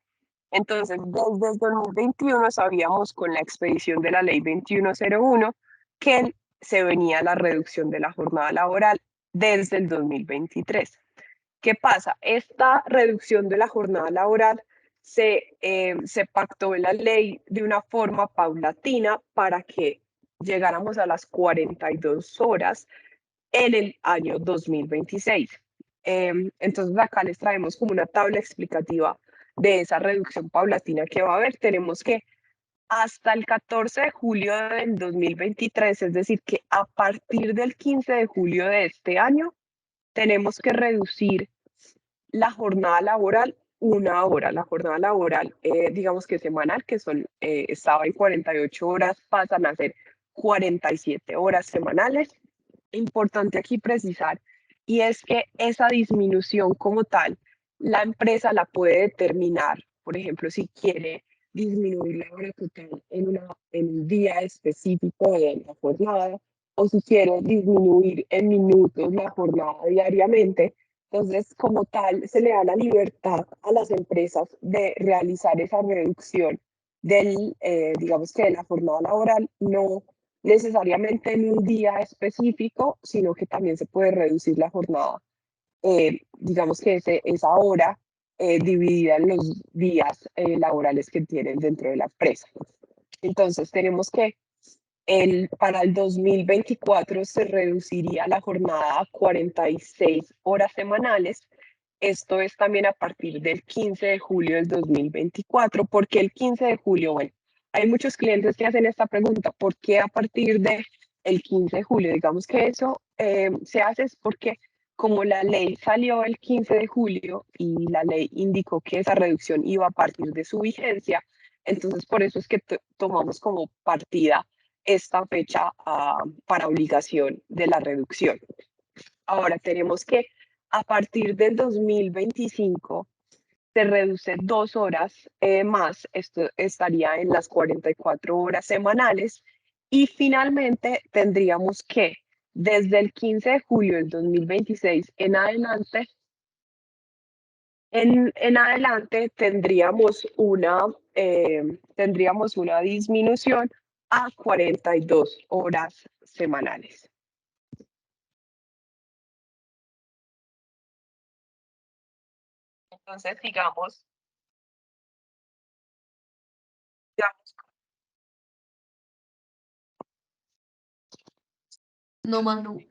Entonces, desde el 2021 sabíamos con la expedición de la ley 2101 que se venía la reducción de la jornada laboral desde el 2023. ¿Qué pasa? Esta reducción de la jornada laboral se pactó en la ley de una forma paulatina para que llegáramos a las 42 horas en el año 2026. Entonces acá les traemos como una tabla explicativa de esa reducción paulatina que va a haber. Tenemos que hasta el 14 de julio del 2023, es decir, que a partir del 15 de julio de este año, tenemos que reducir la jornada laboral una hora. La jornada laboral, digamos que semanal, que estaba en 48 horas, pasan a ser 47 horas semanales. Importante aquí precisar, y es que esa disminución como tal, la empresa la puede determinar, por ejemplo, si quiere disminuir la hora total en un día específico de la jornada, o si quiere disminuir en minutos la jornada diariamente. Entonces, como tal, se le da la libertad a las empresas de realizar esa reducción digamos que de la jornada laboral, no necesariamente en un día específico, sino que también se puede reducir la jornada, digamos que esa hora dividida en los días laborales que tienen dentro de la empresa. Entonces, tenemos que para el 2024 se reduciría la jornada a 46 horas semanales. Esto es también a partir del 15 de julio del 2024. ¿Por qué el 15 de julio? Bueno, hay muchos clientes que hacen esta pregunta, ¿por qué a partir del 15 de julio? Digamos que eso se hace es porque como la ley salió el 15 de julio y la ley indicó que esa reducción iba a partir de su vigencia, entonces por eso es que tomamos como partida esta fecha para obligación de la reducción. Ahora tenemos que a partir del 2025 se reduce 2 horas más, esto estaría en las 44 horas semanales y finalmente tendríamos que desde el 15 de julio del 2026 en adelante, en adelante tendríamos una disminución a 42 horas semanales. Entonces, digamos, No, Manu, no se te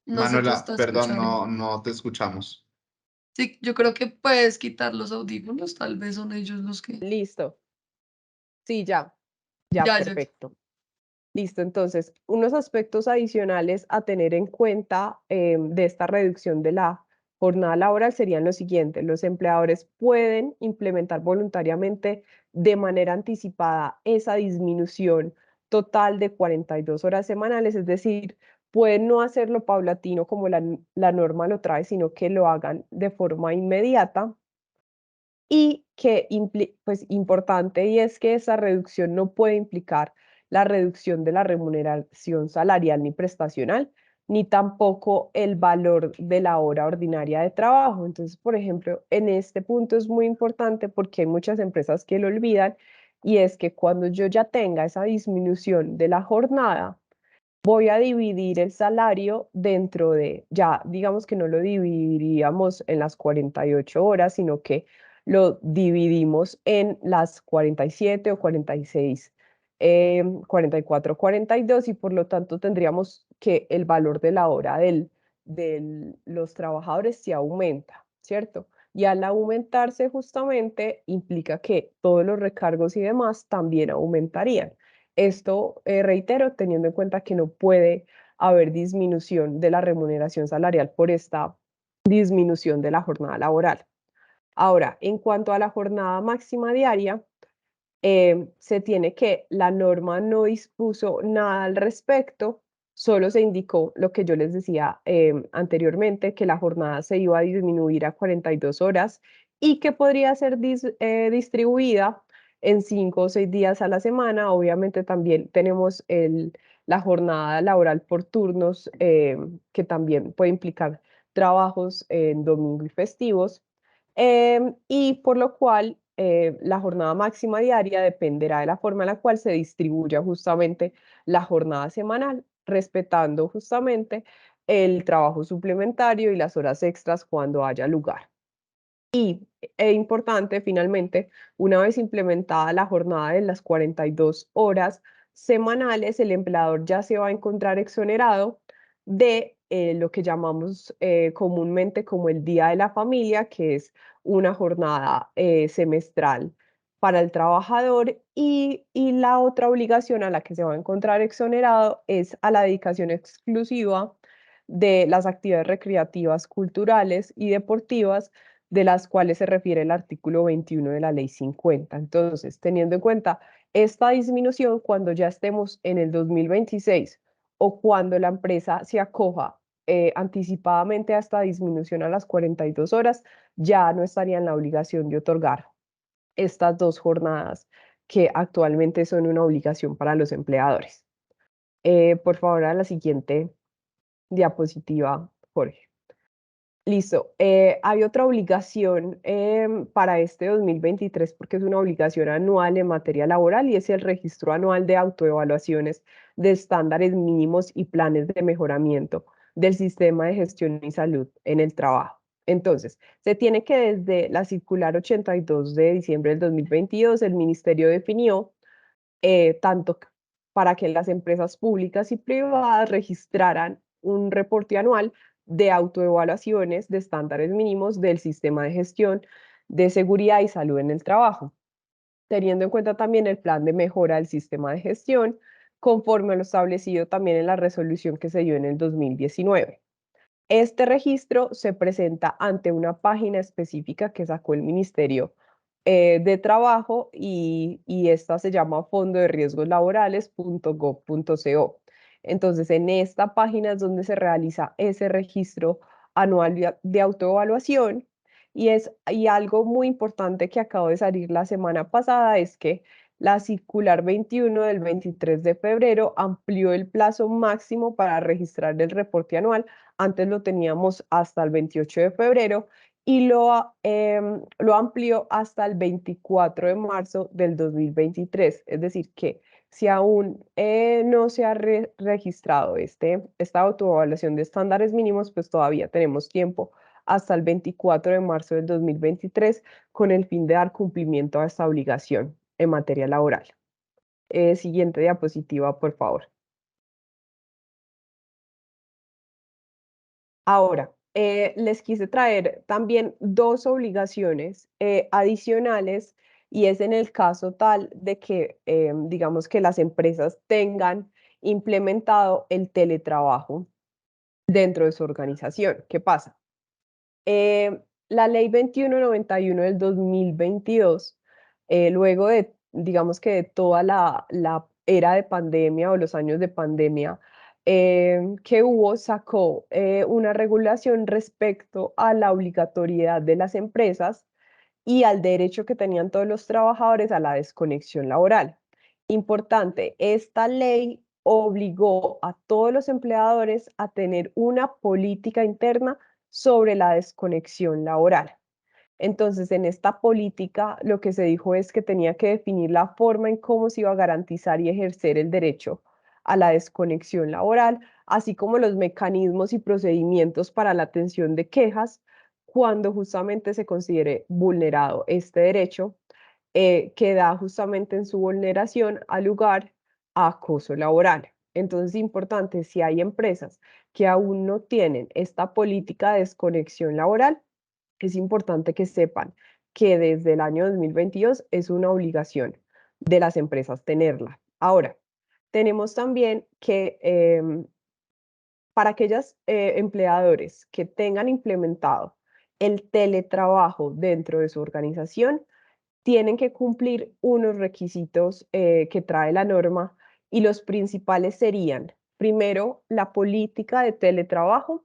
Manuela, está perdón, escuchando. no te escuchamos. Sí, yo creo que puedes quitar los audífonos, tal vez son ellos los que... Listo. Sí, ya, Ya, ya. perfecto. Listo, entonces, unos aspectos adicionales a tener en cuenta de esta reducción de la jornada laboral serían los siguientes. Los empleadores pueden implementar voluntariamente de manera anticipada esa disminución total de 42 horas semanales, es decir, pueden no hacerlo paulatino como la norma lo trae, sino que lo hagan de forma inmediata y que, pues importante, y es que esa reducción no puede implicar la reducción de la remuneración salarial ni prestacional, ni tampoco el valor de la hora ordinaria de trabajo. Entonces, por ejemplo, en este punto es muy importante porque hay muchas empresas que lo olvidan, y es que cuando yo ya tenga esa disminución de la jornada, voy a dividir el salario dentro de, ya digamos que no lo dividiríamos en las 48 horas, sino que lo dividimos en las 47 o 46, 44, 42, y por lo tanto tendríamos que el valor de la hora de los trabajadores se aumenta, ¿cierto? Y al aumentarse justamente implica que todos los recargos y demás también aumentarían. Esto, reitero, teniendo en cuenta que no puede haber disminución de la remuneración salarial por esta disminución de la jornada laboral. Ahora, en cuanto a la jornada máxima diaria, se tiene que la norma no dispuso nada al respecto, solo se indicó lo que yo les decía anteriormente, que la jornada se iba a disminuir a 42 horas y que podría ser distribuida en 5 o 6 días a la semana. Obviamente también tenemos la jornada laboral por turnos, que también puede implicar trabajos en domingo y festivos, y por lo cual la jornada máxima diaria dependerá de la forma en la cual se distribuya justamente la jornada semanal, respetando justamente el trabajo suplementario y las horas extras cuando haya lugar. Y es importante, finalmente, una vez implementada la jornada de las 42 horas semanales, el empleador ya se va a encontrar exonerado de lo que llamamos comúnmente como el Día de la Familia, que es una jornada semestral para el trabajador, y la otra obligación a la que se va a encontrar exonerado es a la dedicación exclusiva de las actividades recreativas, culturales y deportivas, de las cuales se refiere el artículo 21 de la Ley 50. Entonces, teniendo en cuenta esta disminución, cuando ya estemos en el 2026 o cuando la empresa se acoja anticipadamente a esta disminución a las 42 horas, ya no estaría en la obligación de otorgar estas dos jornadas que actualmente son una obligación para los empleadores. Por favor, a la siguiente diapositiva, Jorge. Listo. Hay otra obligación para este 2023 porque es una obligación anual en materia laboral, y es el registro anual de autoevaluaciones de estándares mínimos y planes de mejoramiento del sistema de gestión y salud en el trabajo. Entonces, se tiene que desde la circular 82 de diciembre del 2022, el Ministerio definió tanto para que las empresas públicas y privadas registraran un reporte anual de autoevaluaciones de estándares mínimos del sistema de gestión de seguridad y salud en el trabajo, teniendo en cuenta también el plan de mejora del sistema de gestión, conforme a lo establecido también en la resolución que se dio en el 2019. Este registro se presenta ante una página específica que sacó el Ministerio de Trabajo, y esta se llama fondo de riesgos laborales.gov.co. Entonces, en esta página es donde se realiza ese registro anual de autoevaluación, y algo muy importante que acabo de salir la semana pasada es que la circular 21 del 23 de febrero amplió el plazo máximo para registrar el reporte anual. Antes lo teníamos hasta el 28 de febrero y lo amplió hasta el 24 de marzo del 2023. Es decir, que si aún no se ha registrado esta autoevaluación de estándares mínimos, pues todavía tenemos tiempo hasta el 24 de marzo del 2023 con el fin de dar cumplimiento a esta obligación en materia laboral. Siguiente diapositiva, por favor. Ahora, les quise traer también dos obligaciones adicionales y es en el caso tal de que, digamos que las empresas tengan implementado el teletrabajo dentro de su organización. ¿Qué pasa? La ley 2191 del 2022, luego de, digamos que de toda la era de pandemia o los años de pandemia que hubo, sacó una regulación respecto a la obligatoriedad de las empresas y al derecho que tenían todos los trabajadores a la desconexión laboral. Importante, esta ley obligó a todos los empleadores a tener una política interna sobre la desconexión laboral. Entonces, en esta política lo que se dijo es que tenía que definir la forma en cómo se iba a garantizar y ejercer el derecho a la desconexión laboral, así como los mecanismos y procedimientos para la atención de quejas cuando justamente se considere vulnerado este derecho, que da justamente en su vulneración al lugar a acoso laboral. Entonces, es importante, si hay empresas que aún no tienen esta política de desconexión laboral, es importante que sepan que desde el año 2022 es una obligación de las empresas tenerla. Ahora, tenemos también que para aquellos empleadores que tengan implementado el teletrabajo dentro de su organización, tienen que cumplir unos requisitos que trae la norma y los principales serían, primero, la política de teletrabajo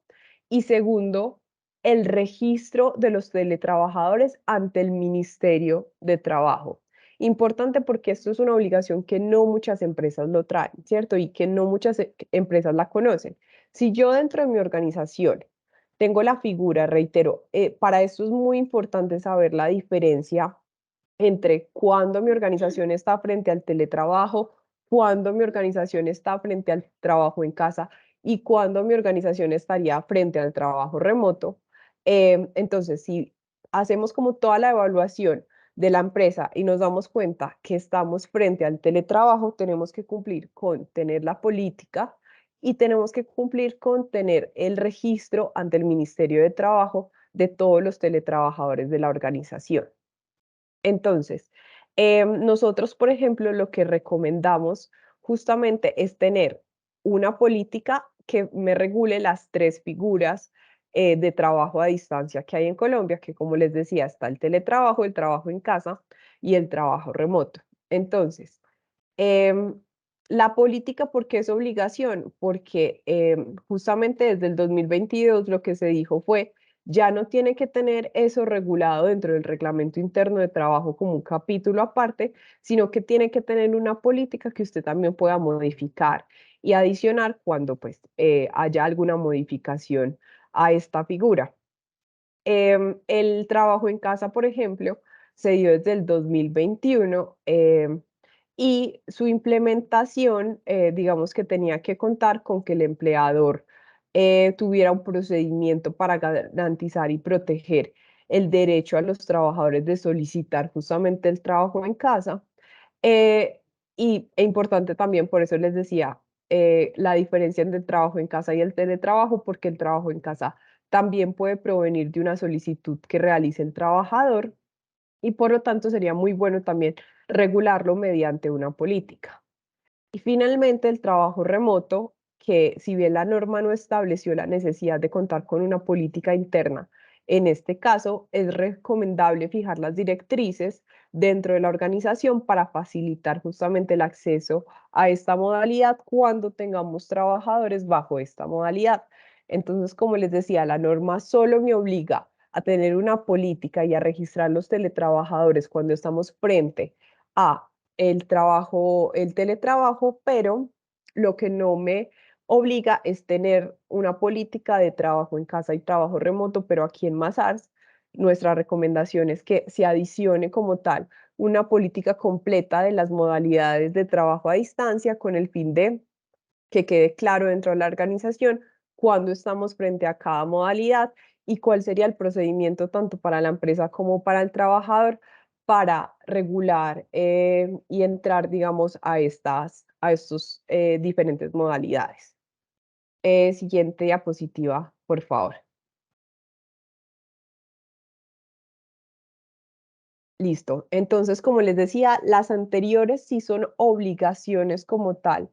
y segundo, el registro de los teletrabajadores ante el Ministerio de Trabajo. Importante porque esto es una obligación que no muchas empresas lo traen, ¿cierto? Y que no muchas empresas la conocen. Si yo dentro de mi organización tengo la figura, reitero, para esto es muy importante saber la diferencia entre cuando mi organización está frente al teletrabajo, cuando mi organización está frente al trabajo en casa y cuando mi organización estaría frente al trabajo remoto. Entonces, si hacemos como toda la evaluación de la empresa y nos damos cuenta que estamos frente al teletrabajo, tenemos que cumplir con tener la política y tenemos que cumplir con tener el registro ante el Ministerio de Trabajo de todos los teletrabajadores de la organización. Entonces, nosotros, por ejemplo, lo que recomendamos justamente es tener una política que me regule las tres figuras de trabajo a distancia que hay en Colombia, que como les decía, está el teletrabajo, el trabajo en casa y el trabajo remoto. Entonces, em, la política, ¿por qué es obligación? Porque justamente desde el 2022 lo que se dijo fue ya no tiene que tener eso regulado dentro del reglamento interno de trabajo como un capítulo aparte, sino que tiene que tener una política que usted también pueda modificar y adicionar cuando pues haya alguna modificación a esta figura. El trabajo en casa, por ejemplo, se dio desde el 2021 y su implementación, digamos que tenía que contar con que el empleador tuviera un procedimiento para garantizar y proteger el derecho a los trabajadores de solicitar justamente el trabajo en casa. Eh, e importante también, por eso les decía, la diferencia entre el trabajo en casa y el teletrabajo, porque el trabajo en casa también puede provenir de una solicitud que realice el trabajador y por lo tanto sería muy bueno también regularlo mediante una política. Y finalmente el trabajo remoto, que si bien la norma no estableció la necesidad de contar con una política interna, en este caso es recomendable fijar las directrices dentro de la organización para facilitar justamente el acceso a esta modalidad cuando tengamos trabajadores bajo esta modalidad. Entonces, como les decía, la norma solo me obliga a tener una política y a registrar los teletrabajadores cuando estamos frente a el teletrabajo, pero lo que no me obliga es tener una política de trabajo en casa y trabajo remoto, pero aquí en Mazars nuestra recomendación es que se adicione como tal una política completa de las modalidades de trabajo a distancia con el fin de que quede claro dentro de la organización cuándo estamos frente a cada modalidad y cuál sería el procedimiento tanto para la empresa como para el trabajador para regular y entrar, digamos, a estos diferentes modalidades. Siguiente diapositiva, por favor. Listo. Entonces, como les decía, las anteriores sí son obligaciones como tal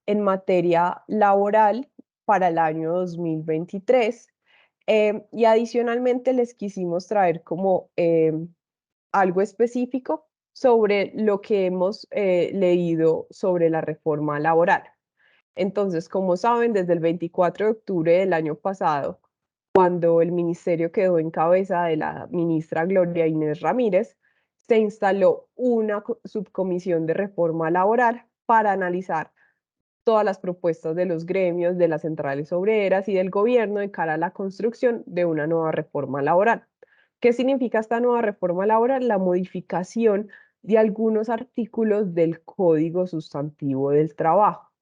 en materia laboral para el año 2023. Y adicionalmente les quisimos traer como algo específico sobre lo que hemos leído sobre la reforma laboral. Entonces, como saben, desde el 24 de octubre del año pasado, cuando el ministerio quedó en cabeza de la ministra Gloria Inés Ramírez, se instaló una subcomisión de reforma laboral para analizar todas las propuestas de los gremios, de las centrales obreras y del gobierno de cara a la construcción de una nueva reforma laboral. ¿Qué significa esta nueva reforma laboral? La modificación de algunos artículos del Código Sustantivo del Trabajo.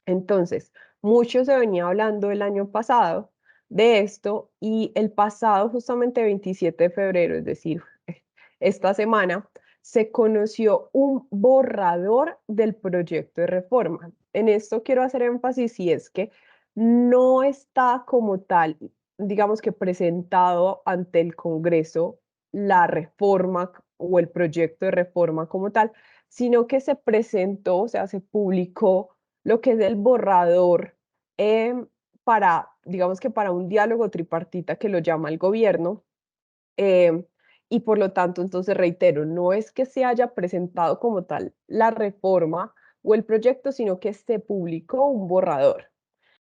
Entonces, mucho se venía hablando el año pasado de esto y el pasado justamente 27 de febrero, es decir, esta semana, se conoció un borrador del proyecto de reforma. En esto quiero hacer énfasis y es que no está como tal, digamos que presentado ante el Congreso la reforma o el proyecto de reforma como tal, sino que se presentó, o sea, se publicó lo que es el borrador para, digamos que para un diálogo tripartita que lo llama el gobierno. em, y por lo tanto, entonces reitero, no es que se haya presentado como tal la reforma o el proyecto, sino que se publicó un borrador.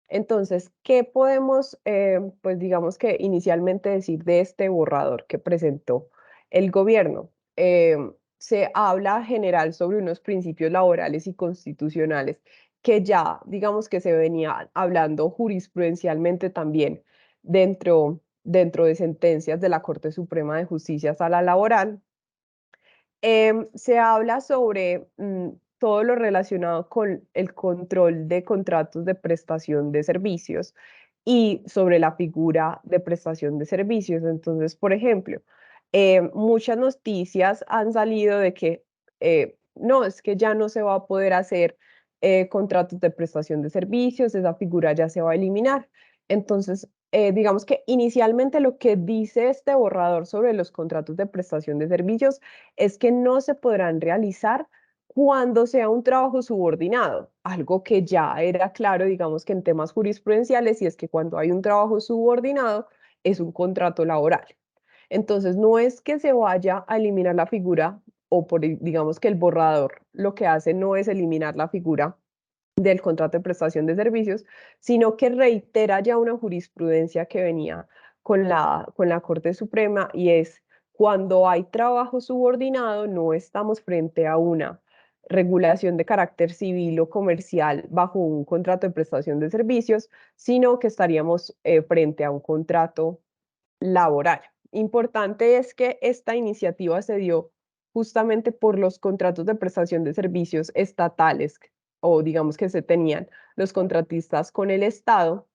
Entonces, ¿qué podemos, pues digamos que inicialmente decir de este borrador que presentó el gobierno? Se habla general sobre unos principios laborales y constitucionales que ya, digamos que se venía hablando jurisprudencialmente también dentro de sentencias de la Corte Suprema de Justicia Sala Laboral. Se habla sobre todo lo relacionado con el control de contratos de prestación de servicios y sobre la figura de prestación de servicios. Entonces, por ejemplo, muchas noticias han salido de que no, es que ya no se va a poder hacer contratos de prestación de servicios, esa figura ya se va a eliminar. Entonces, digamos que inicialmente lo que dice este borrador sobre los contratos de prestación de servicios es que no se podrán realizar cuando sea un trabajo subordinado, algo que ya era claro, digamos que en temas jurisprudenciales, y es que cuando hay un trabajo subordinado es un contrato laboral. Entonces, no es que se vaya a eliminar la figura, o digamos que el borrador lo que hace no es eliminar la figura del contrato de prestación de servicios, sino que reitera ya una jurisprudencia que venía con la Corte Suprema, y es cuando hay trabajo subordinado, no estamos frente a una regulación de carácter civil o comercial bajo un contrato de prestación de servicios, sino que estaríamos frente a un contrato laboral. Importante es que esta iniciativa se dio justamente por los contratos de prestación de servicios estatales, o digamos que se tenían los contratistas con el Estado,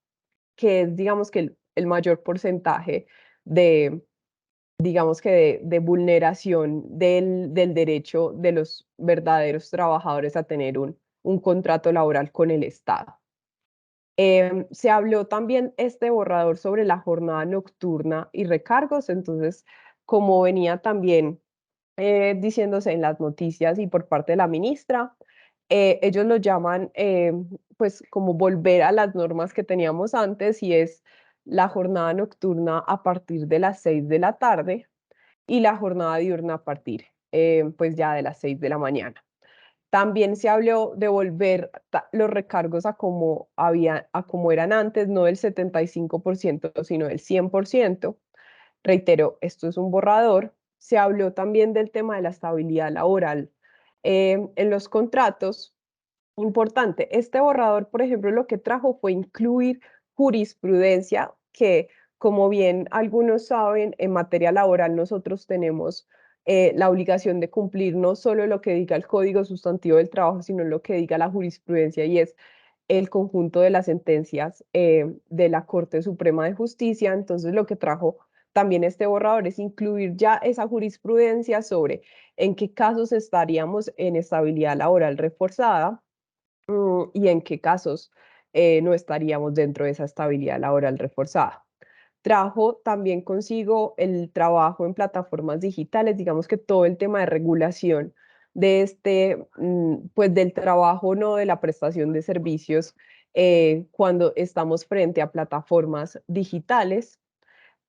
que es digamos que el mayor porcentaje de, digamos que de vulneración del derecho de los verdaderos trabajadores a tener un contrato laboral con el Estado. Se habló también este borrador sobre la jornada nocturna y recargos. Entonces, como venía también diciéndose en las noticias y por parte de la ministra, ellos lo llaman pues como volver a las normas que teníamos antes, y es la jornada nocturna a partir de las 6 de la tarde y la jornada diurna a partir pues ya de las 6 de la mañana. También se habló de volver los recargos a como eran antes, no del 75%, sino del 100%. Reitero, esto es un borrador. Se habló también del tema de la estabilidad laboral en los contratos. Importante, este borrador, por ejemplo, lo que trajo fue incluir jurisprudencia que, como bien algunos saben, en materia laboral nosotros tenemos la obligación de cumplir no solo lo que diga el Código Sustantivo del Trabajo, sino lo que diga la jurisprudencia, y es el conjunto de las sentencias de la Corte Suprema de Justicia. Entonces, lo que trajo también este borrador es incluir ya esa jurisprudencia sobre en qué casos estaríamos en estabilidad laboral reforzada y en qué casos no estaríamos dentro de esa estabilidad laboral reforzada. trajo también consigo el trabajo en plataformas digitales, digamos que todo el tema de regulación de pues del trabajo, no de la prestación de servicios cuando estamos frente a plataformas digitales.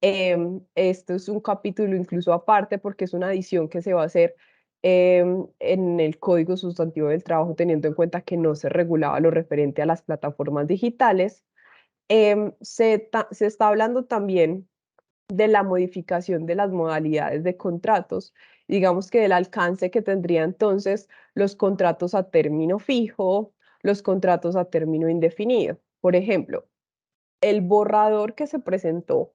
Esto es un capítulo incluso aparte porque es una adición que se va a hacer en el Código Sustantivo del Trabajo, teniendo en cuenta que no se regulaba lo referente a las plataformas digitales. Se está hablando también de la modificación de las modalidades de contratos, digamos que del alcance que tendría entonces los contratos a término fijo, los contratos a término indefinido. Por ejemplo, el borrador que se presentó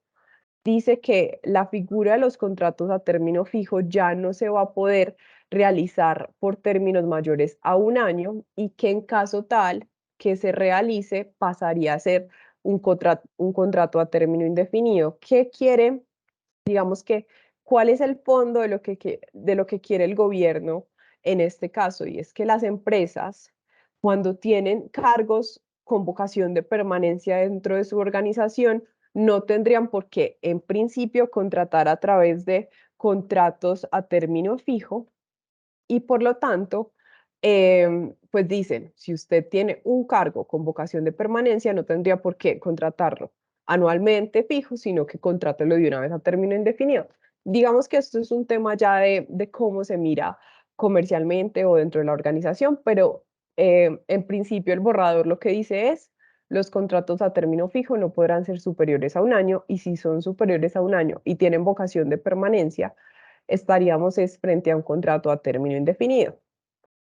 dice que la figura de los contratos a término fijo ya no se va a poder realizar por términos mayores a un año y que en caso tal que se realice pasaría a ser un contrato a término indefinido. ¿Qué quiere? Digamos que, ¿cuál es el fondo de lo que quiere el gobierno en este caso? Y es que las empresas, cuando tienen cargos con vocación de permanencia dentro de su organización, no tendrían por qué, en principio, contratar a través de contratos a término fijo y por lo tanto, pues dicen, si usted tiene un cargo con vocación de permanencia, no tendría por qué contratarlo anualmente fijo, sino que contrátelo de una vez a término indefinido. Digamos que esto es un tema ya de cómo se mira comercialmente o dentro de la organización, pero en principio el borrador lo que dice es, los contratos a término fijo no podrán ser superiores a un año y si son superiores a un año y tienen vocación de permanencia, estaríamos frente a un contrato a término indefinido.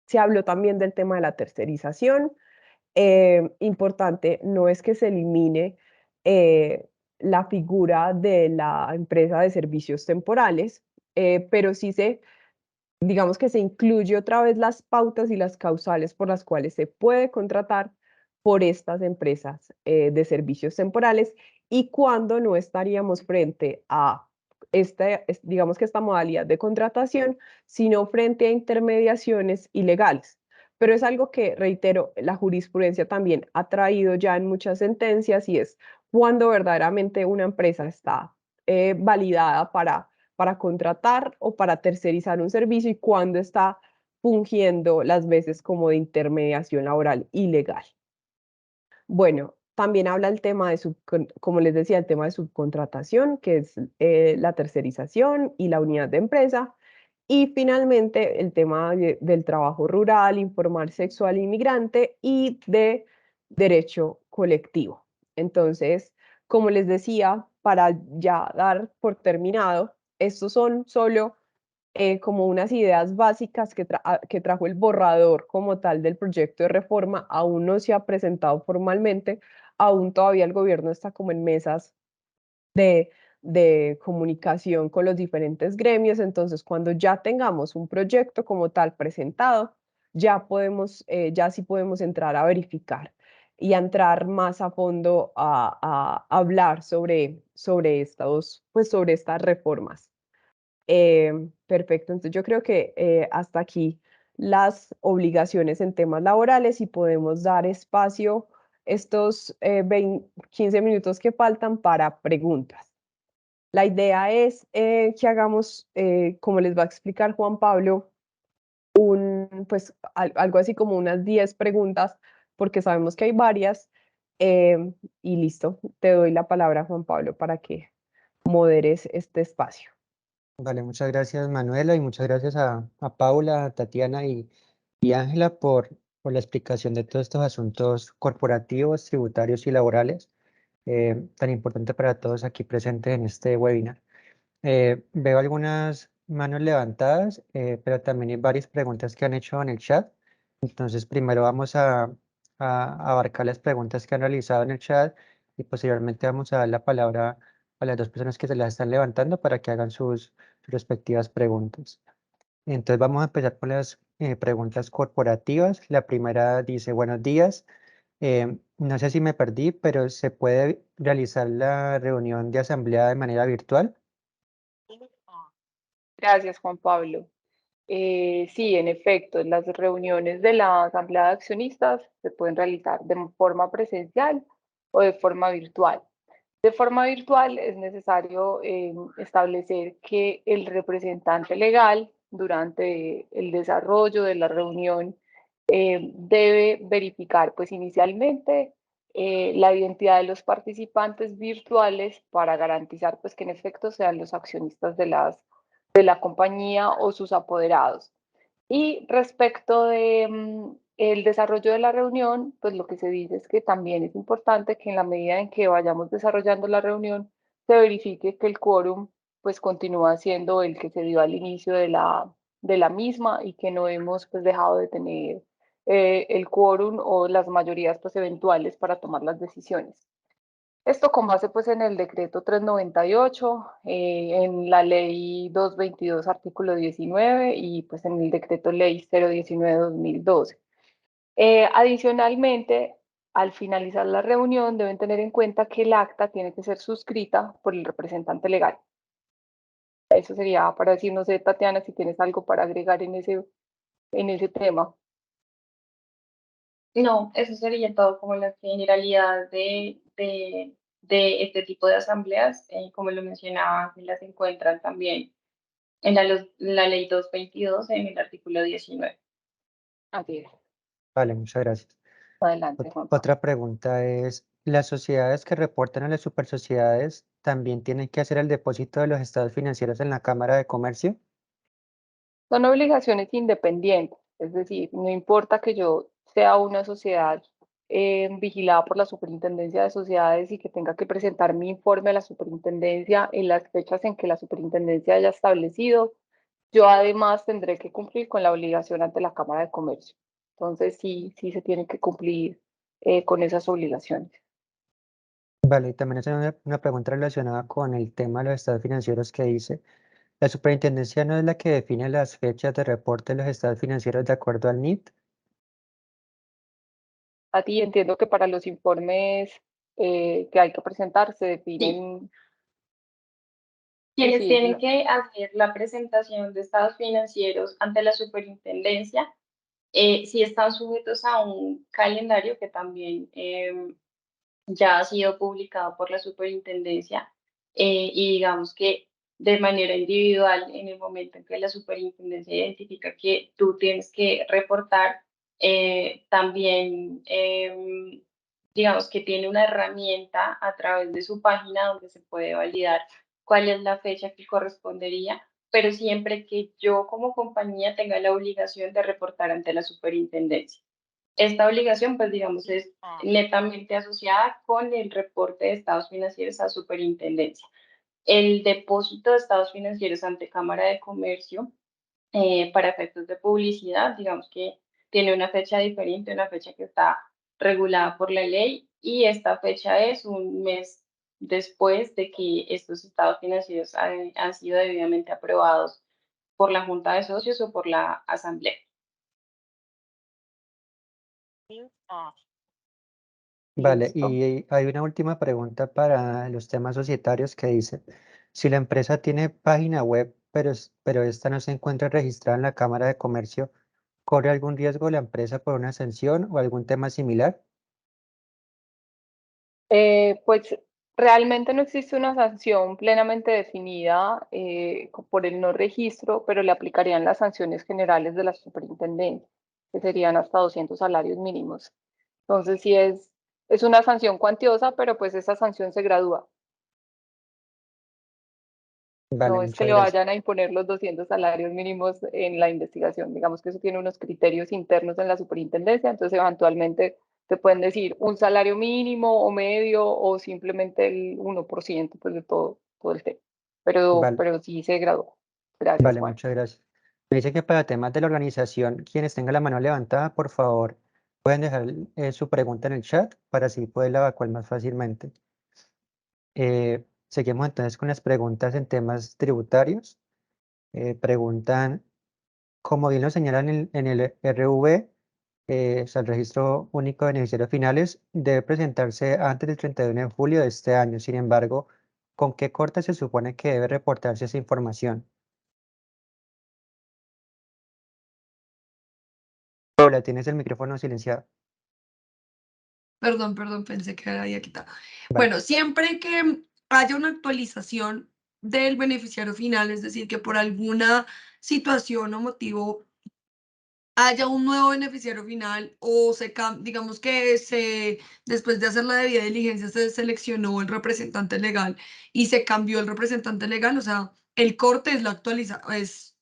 Se habló también del tema de la tercerización. Importante, no es que se elimine la figura de la empresa de servicios temporales, pero sí digamos que se incluye otra vez las pautas y las causales por las cuales se puede contratar por estas empresas de servicios temporales y cuando no estaríamos frente a digamos que esta modalidad de contratación, sino frente a intermediaciones ilegales. Pero es algo que, reitero, la jurisprudencia también ha traído ya en muchas sentencias y es cuando verdaderamente una empresa está validada para contratar o para tercerizar un servicio y cuando está fungiendo las veces como de intermediación laboral ilegal. Bueno, también habla el tema de, como les decía, el tema de subcontratación, que es la tercerización y la unidad de empresa. Y finalmente el tema del trabajo rural, informal, sexual, inmigrante y de derecho colectivo. Entonces, como les decía, para ya dar por terminado, estos son solo como unas ideas básicas que trajo el borrador como tal del proyecto de reforma. Aún no se ha presentado formalmente, aún todavía el gobierno está como en mesas de, de comunicación con los diferentes gremios. Entonces, cuando ya tengamos un proyecto como tal presentado, ya sí podemos entrar a verificar y a entrar más a fondo a hablar pues sobre estas reformas. Perfecto, entonces yo creo que hasta aquí las obligaciones en temas laborales y podemos dar espacio estos 15 minutos que faltan para preguntas. La idea es que hagamos, como les va a explicar Juan Pablo, pues algo así como unas 10 preguntas, porque sabemos que hay varias. Y listo, te doy la palabra, Juan Pablo, para que moderes este espacio. Vale, muchas gracias Manuela y muchas gracias a Paula, a Tatiana y Ángela por la explicación de todos estos asuntos corporativos, tributarios y laborales, tan importante para todos aquí presentes en este webinar. Veo algunas manos levantadas, pero también hay varias preguntas que han hecho en el chat. Entonces, primero vamos a abarcar las preguntas que han realizado en el chat y posteriormente vamos a dar la palabra a las dos personas que se las están levantando para que hagan sus respectivas preguntas. Entonces, vamos a empezar con las preguntas corporativas. La primera dice, buenos días. No sé si me perdí, pero ¿se puede realizar la reunión de asamblea de manera virtual? Gracias, Juan Pablo. Sí, en efecto, las reuniones de la Asamblea de Accionistas se pueden realizar de forma presencial o de forma virtual. De forma virtual es necesario establecer que el representante legal durante el desarrollo de la reunión debe verificar pues inicialmente la identidad de los participantes virtuales para garantizar pues que en efecto sean los accionistas de la compañía o sus apoderados. Y respecto de el desarrollo de la reunión, pues lo que se dice es que también es importante que en la medida en que vayamos desarrollando la reunión, se verifique que el quórum pues continúa siendo el que se dio al inicio de la misma y que no hemos pues dejado de tener el quórum o las mayorías pues eventuales para tomar las decisiones. Esto con base pues en el decreto 398, en la ley 222 artículo 19 y pues en el decreto ley 019-2012. Adicionalmente, al finalizar la reunión deben tener en cuenta que el acta tiene que ser suscrita por el representante legal. Eso sería para decir, no sé, Tatiana, si tienes algo para agregar en ese tema. No, eso sería todo como la generalidad de este tipo de asambleas. Como lo mencionaba, las se encuentran también en la ley 222 en el artículo 19. Así es. Vale, muchas gracias. Adelante, Juan Pablo. Otra pregunta es, ¿las sociedades que reportan a las supersociedades también tienen que hacer el depósito de los estados financieros en la Cámara de Comercio? Son obligaciones independientes, es decir, no importa que yo sea una sociedad vigilada por la Superintendencia de Sociedades y que tenga que presentar mi informe a la Superintendencia en las fechas en que la Superintendencia haya establecido, yo además tendré que cumplir con la obligación ante la Cámara de Comercio. Entonces, sí se tiene que cumplir con esas obligaciones. Vale, y también es una pregunta relacionada con el tema de los estados financieros que dice, ¿la superintendencia no es la que define las fechas de reporte de los estados financieros de acuerdo al NIT? A ti entiendo que para los informes que hay que presentar se Sí. definen. Quienes Sí, tienen que hacer la presentación de estados financieros ante la superintendencia, sí están sujetos a un calendario que también ya ha sido publicado por la superintendencia, y digamos que de manera individual, en el momento en que la superintendencia identifica que tú tienes que reportar, también digamos que tiene una herramienta a través de su página donde se puede validar cuál es la fecha que correspondería, pero siempre que yo como compañía tenga la obligación de reportar ante la superintendencia. Esta obligación, pues digamos, es netamente asociada con el reporte de estados financieros a superintendencia. El depósito de estados financieros ante Cámara de Comercio, para efectos de publicidad, digamos que tiene una fecha diferente, una fecha que está regulada por la ley, y esta fecha es un mes después de que estos estados financieros han sido debidamente aprobados por la Junta de Socios o por la Asamblea. Vale, listo. y hay una última pregunta para los temas societarios que dice, si la empresa tiene página web, pero esta no se encuentra registrada en la Cámara de Comercio, ¿corre algún riesgo la empresa por una sanción o algún tema similar? Pues realmente no existe una sanción plenamente definida por el no registro, pero le aplicarían las sanciones generales de la superintendencia, que serían hasta 200 salarios mínimos. Entonces, sí es una sanción cuantiosa, pero pues esa sanción se gradúa. Vale, No es que muchas le gracias. vayan a imponer los 200 salarios mínimos en la investigación. Digamos que eso tiene unos criterios internos en la superintendencia, entonces eventualmente te pueden decir un salario mínimo o medio o simplemente el 1% pues, de todo el tema. Vale, Pero sí se graduó. Gracias, vale, Juan. muchas gracias. Me dice que para temas de la organización, quienes tengan la mano levantada, por favor, pueden dejar su pregunta en el chat para así poderla evacuar más fácilmente. Seguimos entonces con las preguntas en temas tributarios. Preguntan, como bien lo señalan en el RV, o sea, el Registro Único de Beneficiarios Finales, debe presentarse antes del 31 de julio de este año. Sin embargo, ¿con qué corte se supone que debe reportarse esa información? Hola, tienes el micrófono silenciado. Perdón, pensé que había quitado. Vale. Bueno, siempre que haya una actualización del beneficiario final, es decir, que por alguna situación o motivo haya un nuevo beneficiario final o digamos que después de hacer la debida diligencia se seleccionó el representante legal y se cambió el representante legal, o sea, el corte es la es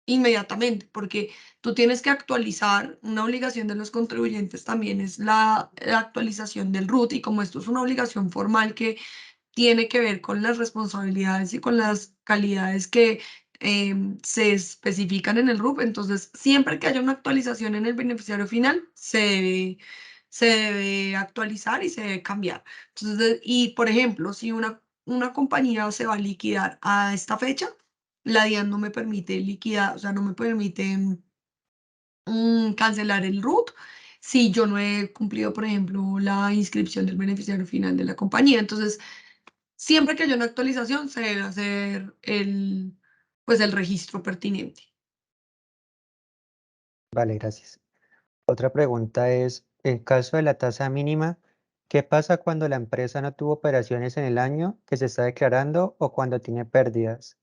inmediatamente, porque tú tienes que actualizar, una obligación de los contribuyentes también es la actualización del RUT, y como esto es una obligación formal que tiene que ver con las responsabilidades y con las calidades que se especifican en el RUP. Entonces, siempre que haya una actualización en el beneficiario final, se debe actualizar y se debe cambiar. Entonces, y por ejemplo, si una compañía se va a liquidar a esta fecha, la DIAN no me permite liquidar, o sea, no me permite cancelar el RUT si yo no he cumplido, por ejemplo, la inscripción del beneficiario final de la compañía. Entonces, siempre que haya una actualización, se debe hacer pues el registro pertinente. Vale, gracias. Otra pregunta es, en caso de la tasa mínima, ¿qué pasa cuando la empresa no tuvo operaciones en el año que se está declarando o cuando tiene pérdidas?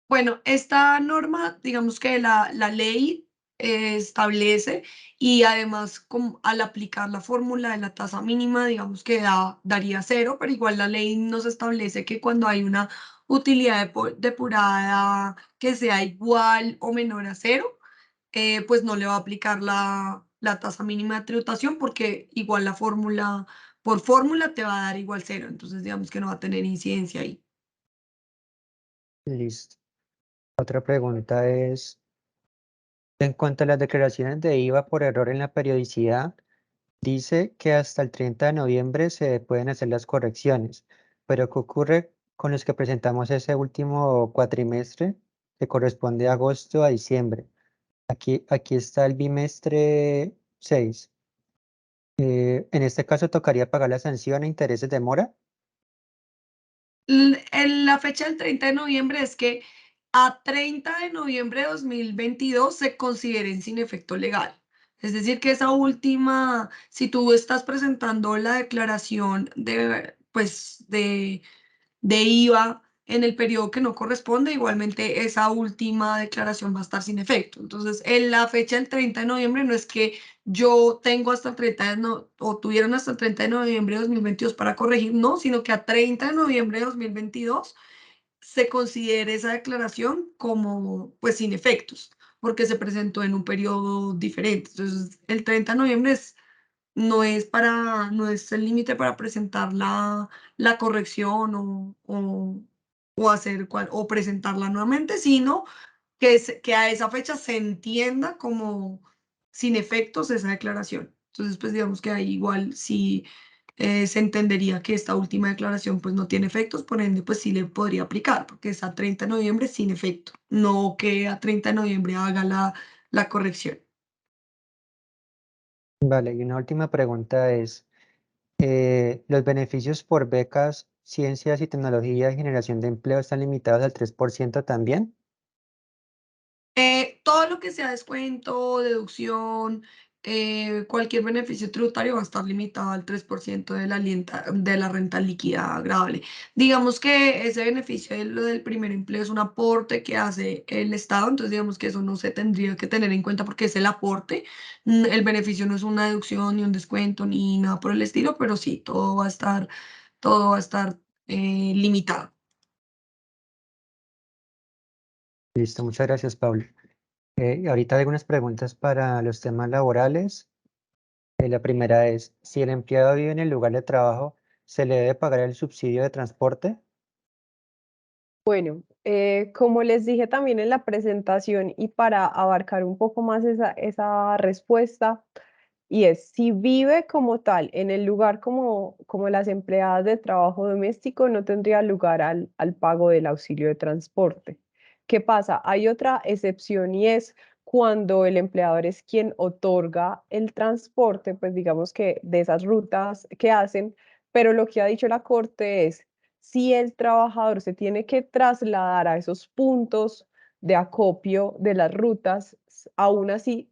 Bueno, esta norma, digamos que la ley establece, y además al aplicar la fórmula de la tasa mínima, digamos que daría cero, pero igual la ley nos establece que cuando hay una utilidad depurada que sea igual o menor a cero, pues no le va a aplicar la tasa mínima de tributación, porque igual por fórmula te va a dar igual cero, entonces digamos que no va a tener incidencia ahí. Listo. Otra pregunta es, en cuanto a las declaraciones de IVA por error en la periodicidad, dice que hasta el 30 de noviembre se pueden hacer las correcciones, pero ¿qué ocurre con los que presentamos ese último cuatrimestre que corresponde a agosto a diciembre? Aquí está el bimestre 6. En este caso tocaría pagar la sanción e intereses de mora. La fecha del 30 de noviembre es que a 30 de noviembre de 2022 se consideren sin efecto legal. Es decir, que esa última, si tú estás presentando la declaración pues, de IVA en el periodo que no corresponde, igualmente esa última declaración va a estar sin efecto. Entonces, en la fecha del 30 de noviembre no es que yo tengo hasta el 30 o tuvieron hasta el 30 de noviembre de 2022 para corregir, no, sino que a 30 de noviembre de 2022 se considere esa declaración como pues sin efectos, porque se presentó en un periodo diferente. Entonces, el 30 de noviembre no es el límite para presentar la corrección o o presentarla nuevamente, sino que a esa fecha se entienda como sin efectos esa declaración. Entonces, pues digamos que ahí igual sí se entendería que esta última declaración pues no tiene efectos, por ende pues sí le podría aplicar, porque es a 30 de noviembre sin efecto, no que a 30 de noviembre haga la corrección. Vale, y una última pregunta es, ¿los beneficios por becas, ciencias y tecnología y generación de empleo están limitados al 3% también? Todo lo que sea descuento, deducción, cualquier beneficio tributario va a estar limitado al 3% de la renta líquida agravable. Digamos que ese beneficio de lo del primer empleo es un aporte que hace el Estado, entonces digamos que eso no se tendría que tener en cuenta porque es el aporte. El beneficio no es una deducción ni un descuento ni nada por el estilo, pero sí, todo va a estar limitado. Listo, muchas gracias, Pablo. Ahorita hay algunas preguntas para los temas laborales. La primera es, si el empleado vive en el lugar de trabajo, ¿se le debe pagar el subsidio de transporte? Bueno, como les dije también en la presentación y para abarcar un poco más esa respuesta, y es, si vive como tal en el lugar como las empleadas de trabajo doméstico, no tendría lugar al pago del auxilio de transporte. ¿Qué pasa? Hay otra excepción, y es cuando el empleador es quien otorga el transporte, pues digamos que de esas rutas que hacen, pero lo que ha dicho la Corte es, si el trabajador se tiene que trasladar a esos puntos de acopio de las rutas, aún así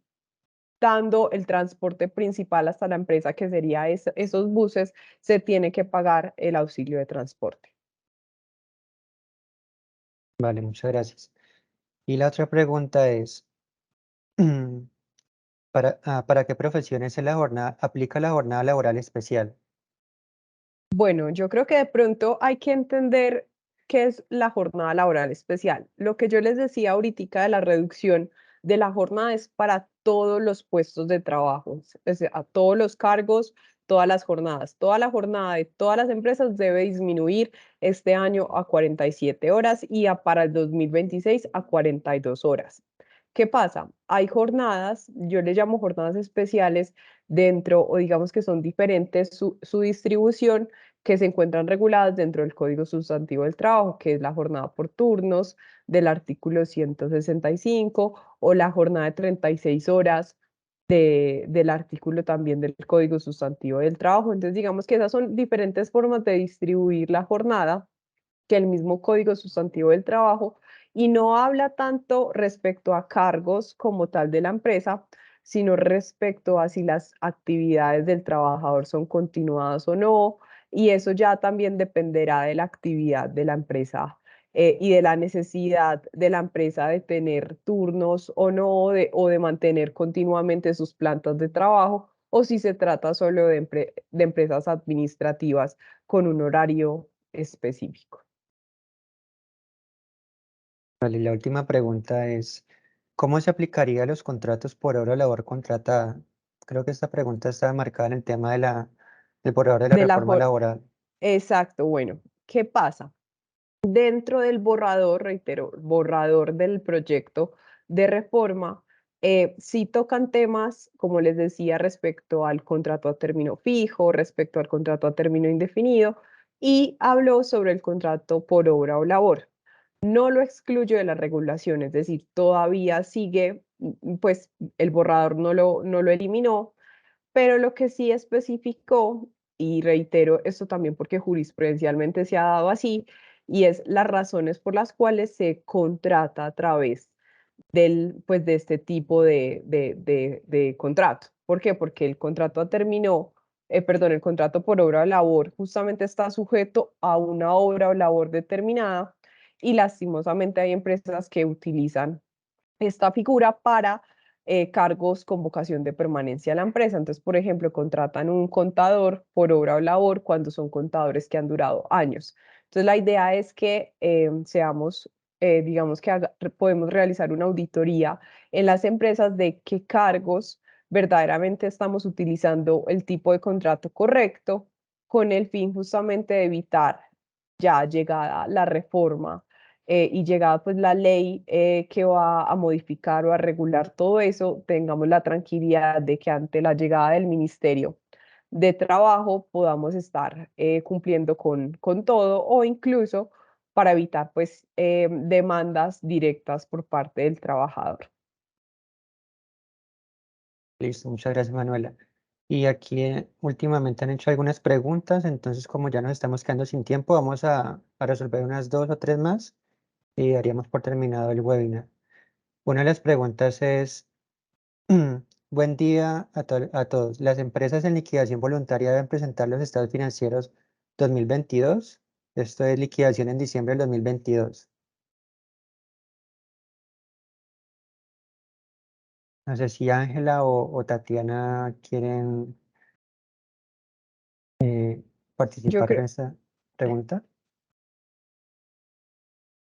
dando el transporte principal hasta la empresa, que sería esos buses, se tiene que pagar el auxilio de transporte. Vale, muchas gracias. Y la otra pregunta es, ¿para qué profesiones aplica la jornada laboral especial? Bueno, yo creo que de pronto hay que entender qué es la jornada laboral especial. Lo que yo les decía ahorita de la reducción de la jornada es para todos los puestos de trabajo, es a todos los cargos, todas las jornadas. Toda la jornada de todas las empresas debe disminuir este año a 47 horas y para el 2026 a 42 horas. ¿Qué pasa? Hay jornadas, yo les llamo jornadas especiales dentro, o digamos que son diferentes su distribución, que se encuentran reguladas dentro del Código Sustantivo del Trabajo, que es la jornada por turnos del artículo 165 o la jornada de 36 horas del artículo también del Código Sustantivo del Trabajo. Entonces, digamos que esas son diferentes formas de distribuir la jornada que el mismo Código Sustantivo del Trabajo, y no habla tanto respecto a cargos como tal de la empresa, sino respecto a si las actividades del trabajador son continuadas o no, y eso ya también dependerá de la actividad de la empresa, y de la necesidad de la empresa de tener turnos o no, o de mantener continuamente sus plantas de trabajo, o si se trata solo de empresas administrativas con un horario específico. Vale, la última pregunta es, ¿cómo se aplicaría a los contratos por hora o labor contratada? Creo que esta pregunta está marcada en el tema del borrador de la De la reforma jor- laboral. Exacto, bueno, ¿qué pasa? Dentro del borrador, reitero, borrador del proyecto de reforma, sí tocan temas, como les decía, respecto al contrato a término fijo, respecto al contrato a término indefinido, y habló sobre el contrato por obra o labor. No lo excluyo de la regulación, es decir, todavía sigue, pues el borrador no lo eliminó, pero lo que sí especificó, y reitero esto también porque jurisprudencialmente se ha dado así, y es las razones por las cuales se contrata a través pues, de este tipo de contrato. ¿Por qué? Porque el contrato el contrato por obra o labor justamente está sujeto a una obra o labor determinada, y lastimosamente hay empresas que utilizan esta figura para cargos con vocación de permanencia a la empresa. Entonces, por ejemplo, contratan un contador por obra o labor cuando son contadores que han durado años. Entonces, la idea es que digamos que podemos realizar una auditoría en las empresas de qué cargos verdaderamente estamos utilizando el tipo de contrato correcto, con el fin justamente de evitar, ya llegada la reforma y llegada pues la ley que va a modificar o a regular todo eso, tengamos la tranquilidad de que ante la llegada del Ministerio de Trabajo podamos estar cumpliendo con todo, o incluso para evitar pues demandas directas por parte del trabajador. Listo, muchas gracias, Manuela. Y aquí últimamente han hecho algunas preguntas, entonces como ya nos estamos quedando sin tiempo, vamos a resolver unas 2 o 3 más y daríamos por terminado el webinar. Una de las preguntas es, buen día a todos. ¿Las empresas en liquidación voluntaria deben presentar los estados financieros 2022? Esto es liquidación en diciembre del 2022. No sé si Ángela o Tatiana quieren Yo participar en creo, esta pregunta.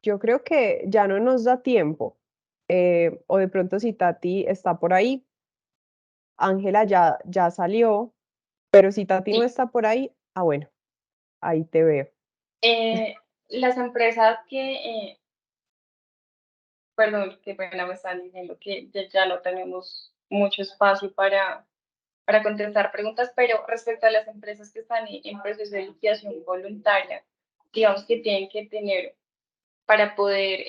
yo creo que ya no nos da tiempo. O de pronto si Tati está por ahí, Ángela ya salió, pero si Tati no Sí. está por ahí, bueno, ahí te veo. Las empresas perdón, qué pena, me están diciendo que ya no tenemos mucho espacio para contestar preguntas, pero respecto a las empresas que están en proceso de liquidación voluntaria, digamos que tienen que tener, para poder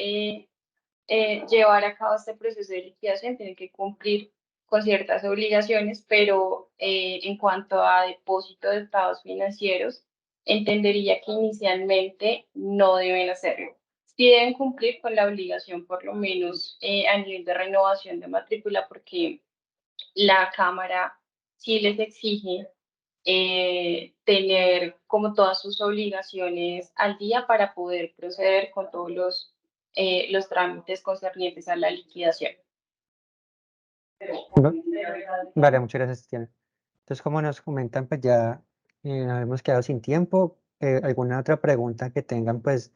llevar a cabo este proceso de liquidación, tienen que cumplir con ciertas obligaciones, pero en cuanto a depósito de estados financieros, entendería que inicialmente no deben hacerlo. Sí deben cumplir con la obligación, por lo menos a nivel de renovación de matrícula, porque la Cámara sí les exige tener como todas sus obligaciones al día para poder proceder con todos los trámites concernientes a la liquidación. Vale, muchas gracias, Tatiana. Entonces, como nos comentan, pues ya nos hemos quedado sin tiempo. ¿Alguna otra pregunta que tengan, pues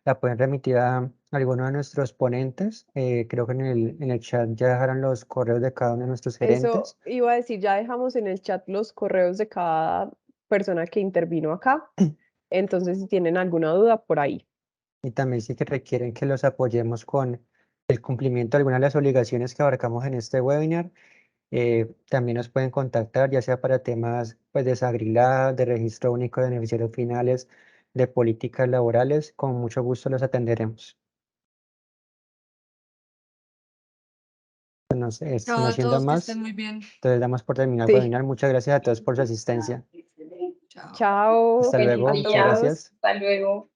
la pueden remitir a alguno de nuestros ponentes? Creo que en el chat ya dejaron los correos de cada uno de nuestros Eso gerentes. iba a decir, ya dejamos en el chat los correos de cada persona que intervino acá. Entonces, si tienen alguna duda, por ahí. Y también si que requieren que los apoyemos con el cumplimiento de algunas de las obligaciones que abarcamos en este webinar, también nos pueden contactar, ya sea para temas pues, de Sagrilá, de registro único de beneficiarios finales, de políticas laborales, con mucho gusto los atenderemos. No sé, Chao no a siendo todos, que más, estén muy bien. entonces damos por terminar el Sí. webinar. Muchas gracias a todos por su asistencia. Chao. Chao Hasta Feliz luego, a muchas día. todos. gracias. Hasta luego.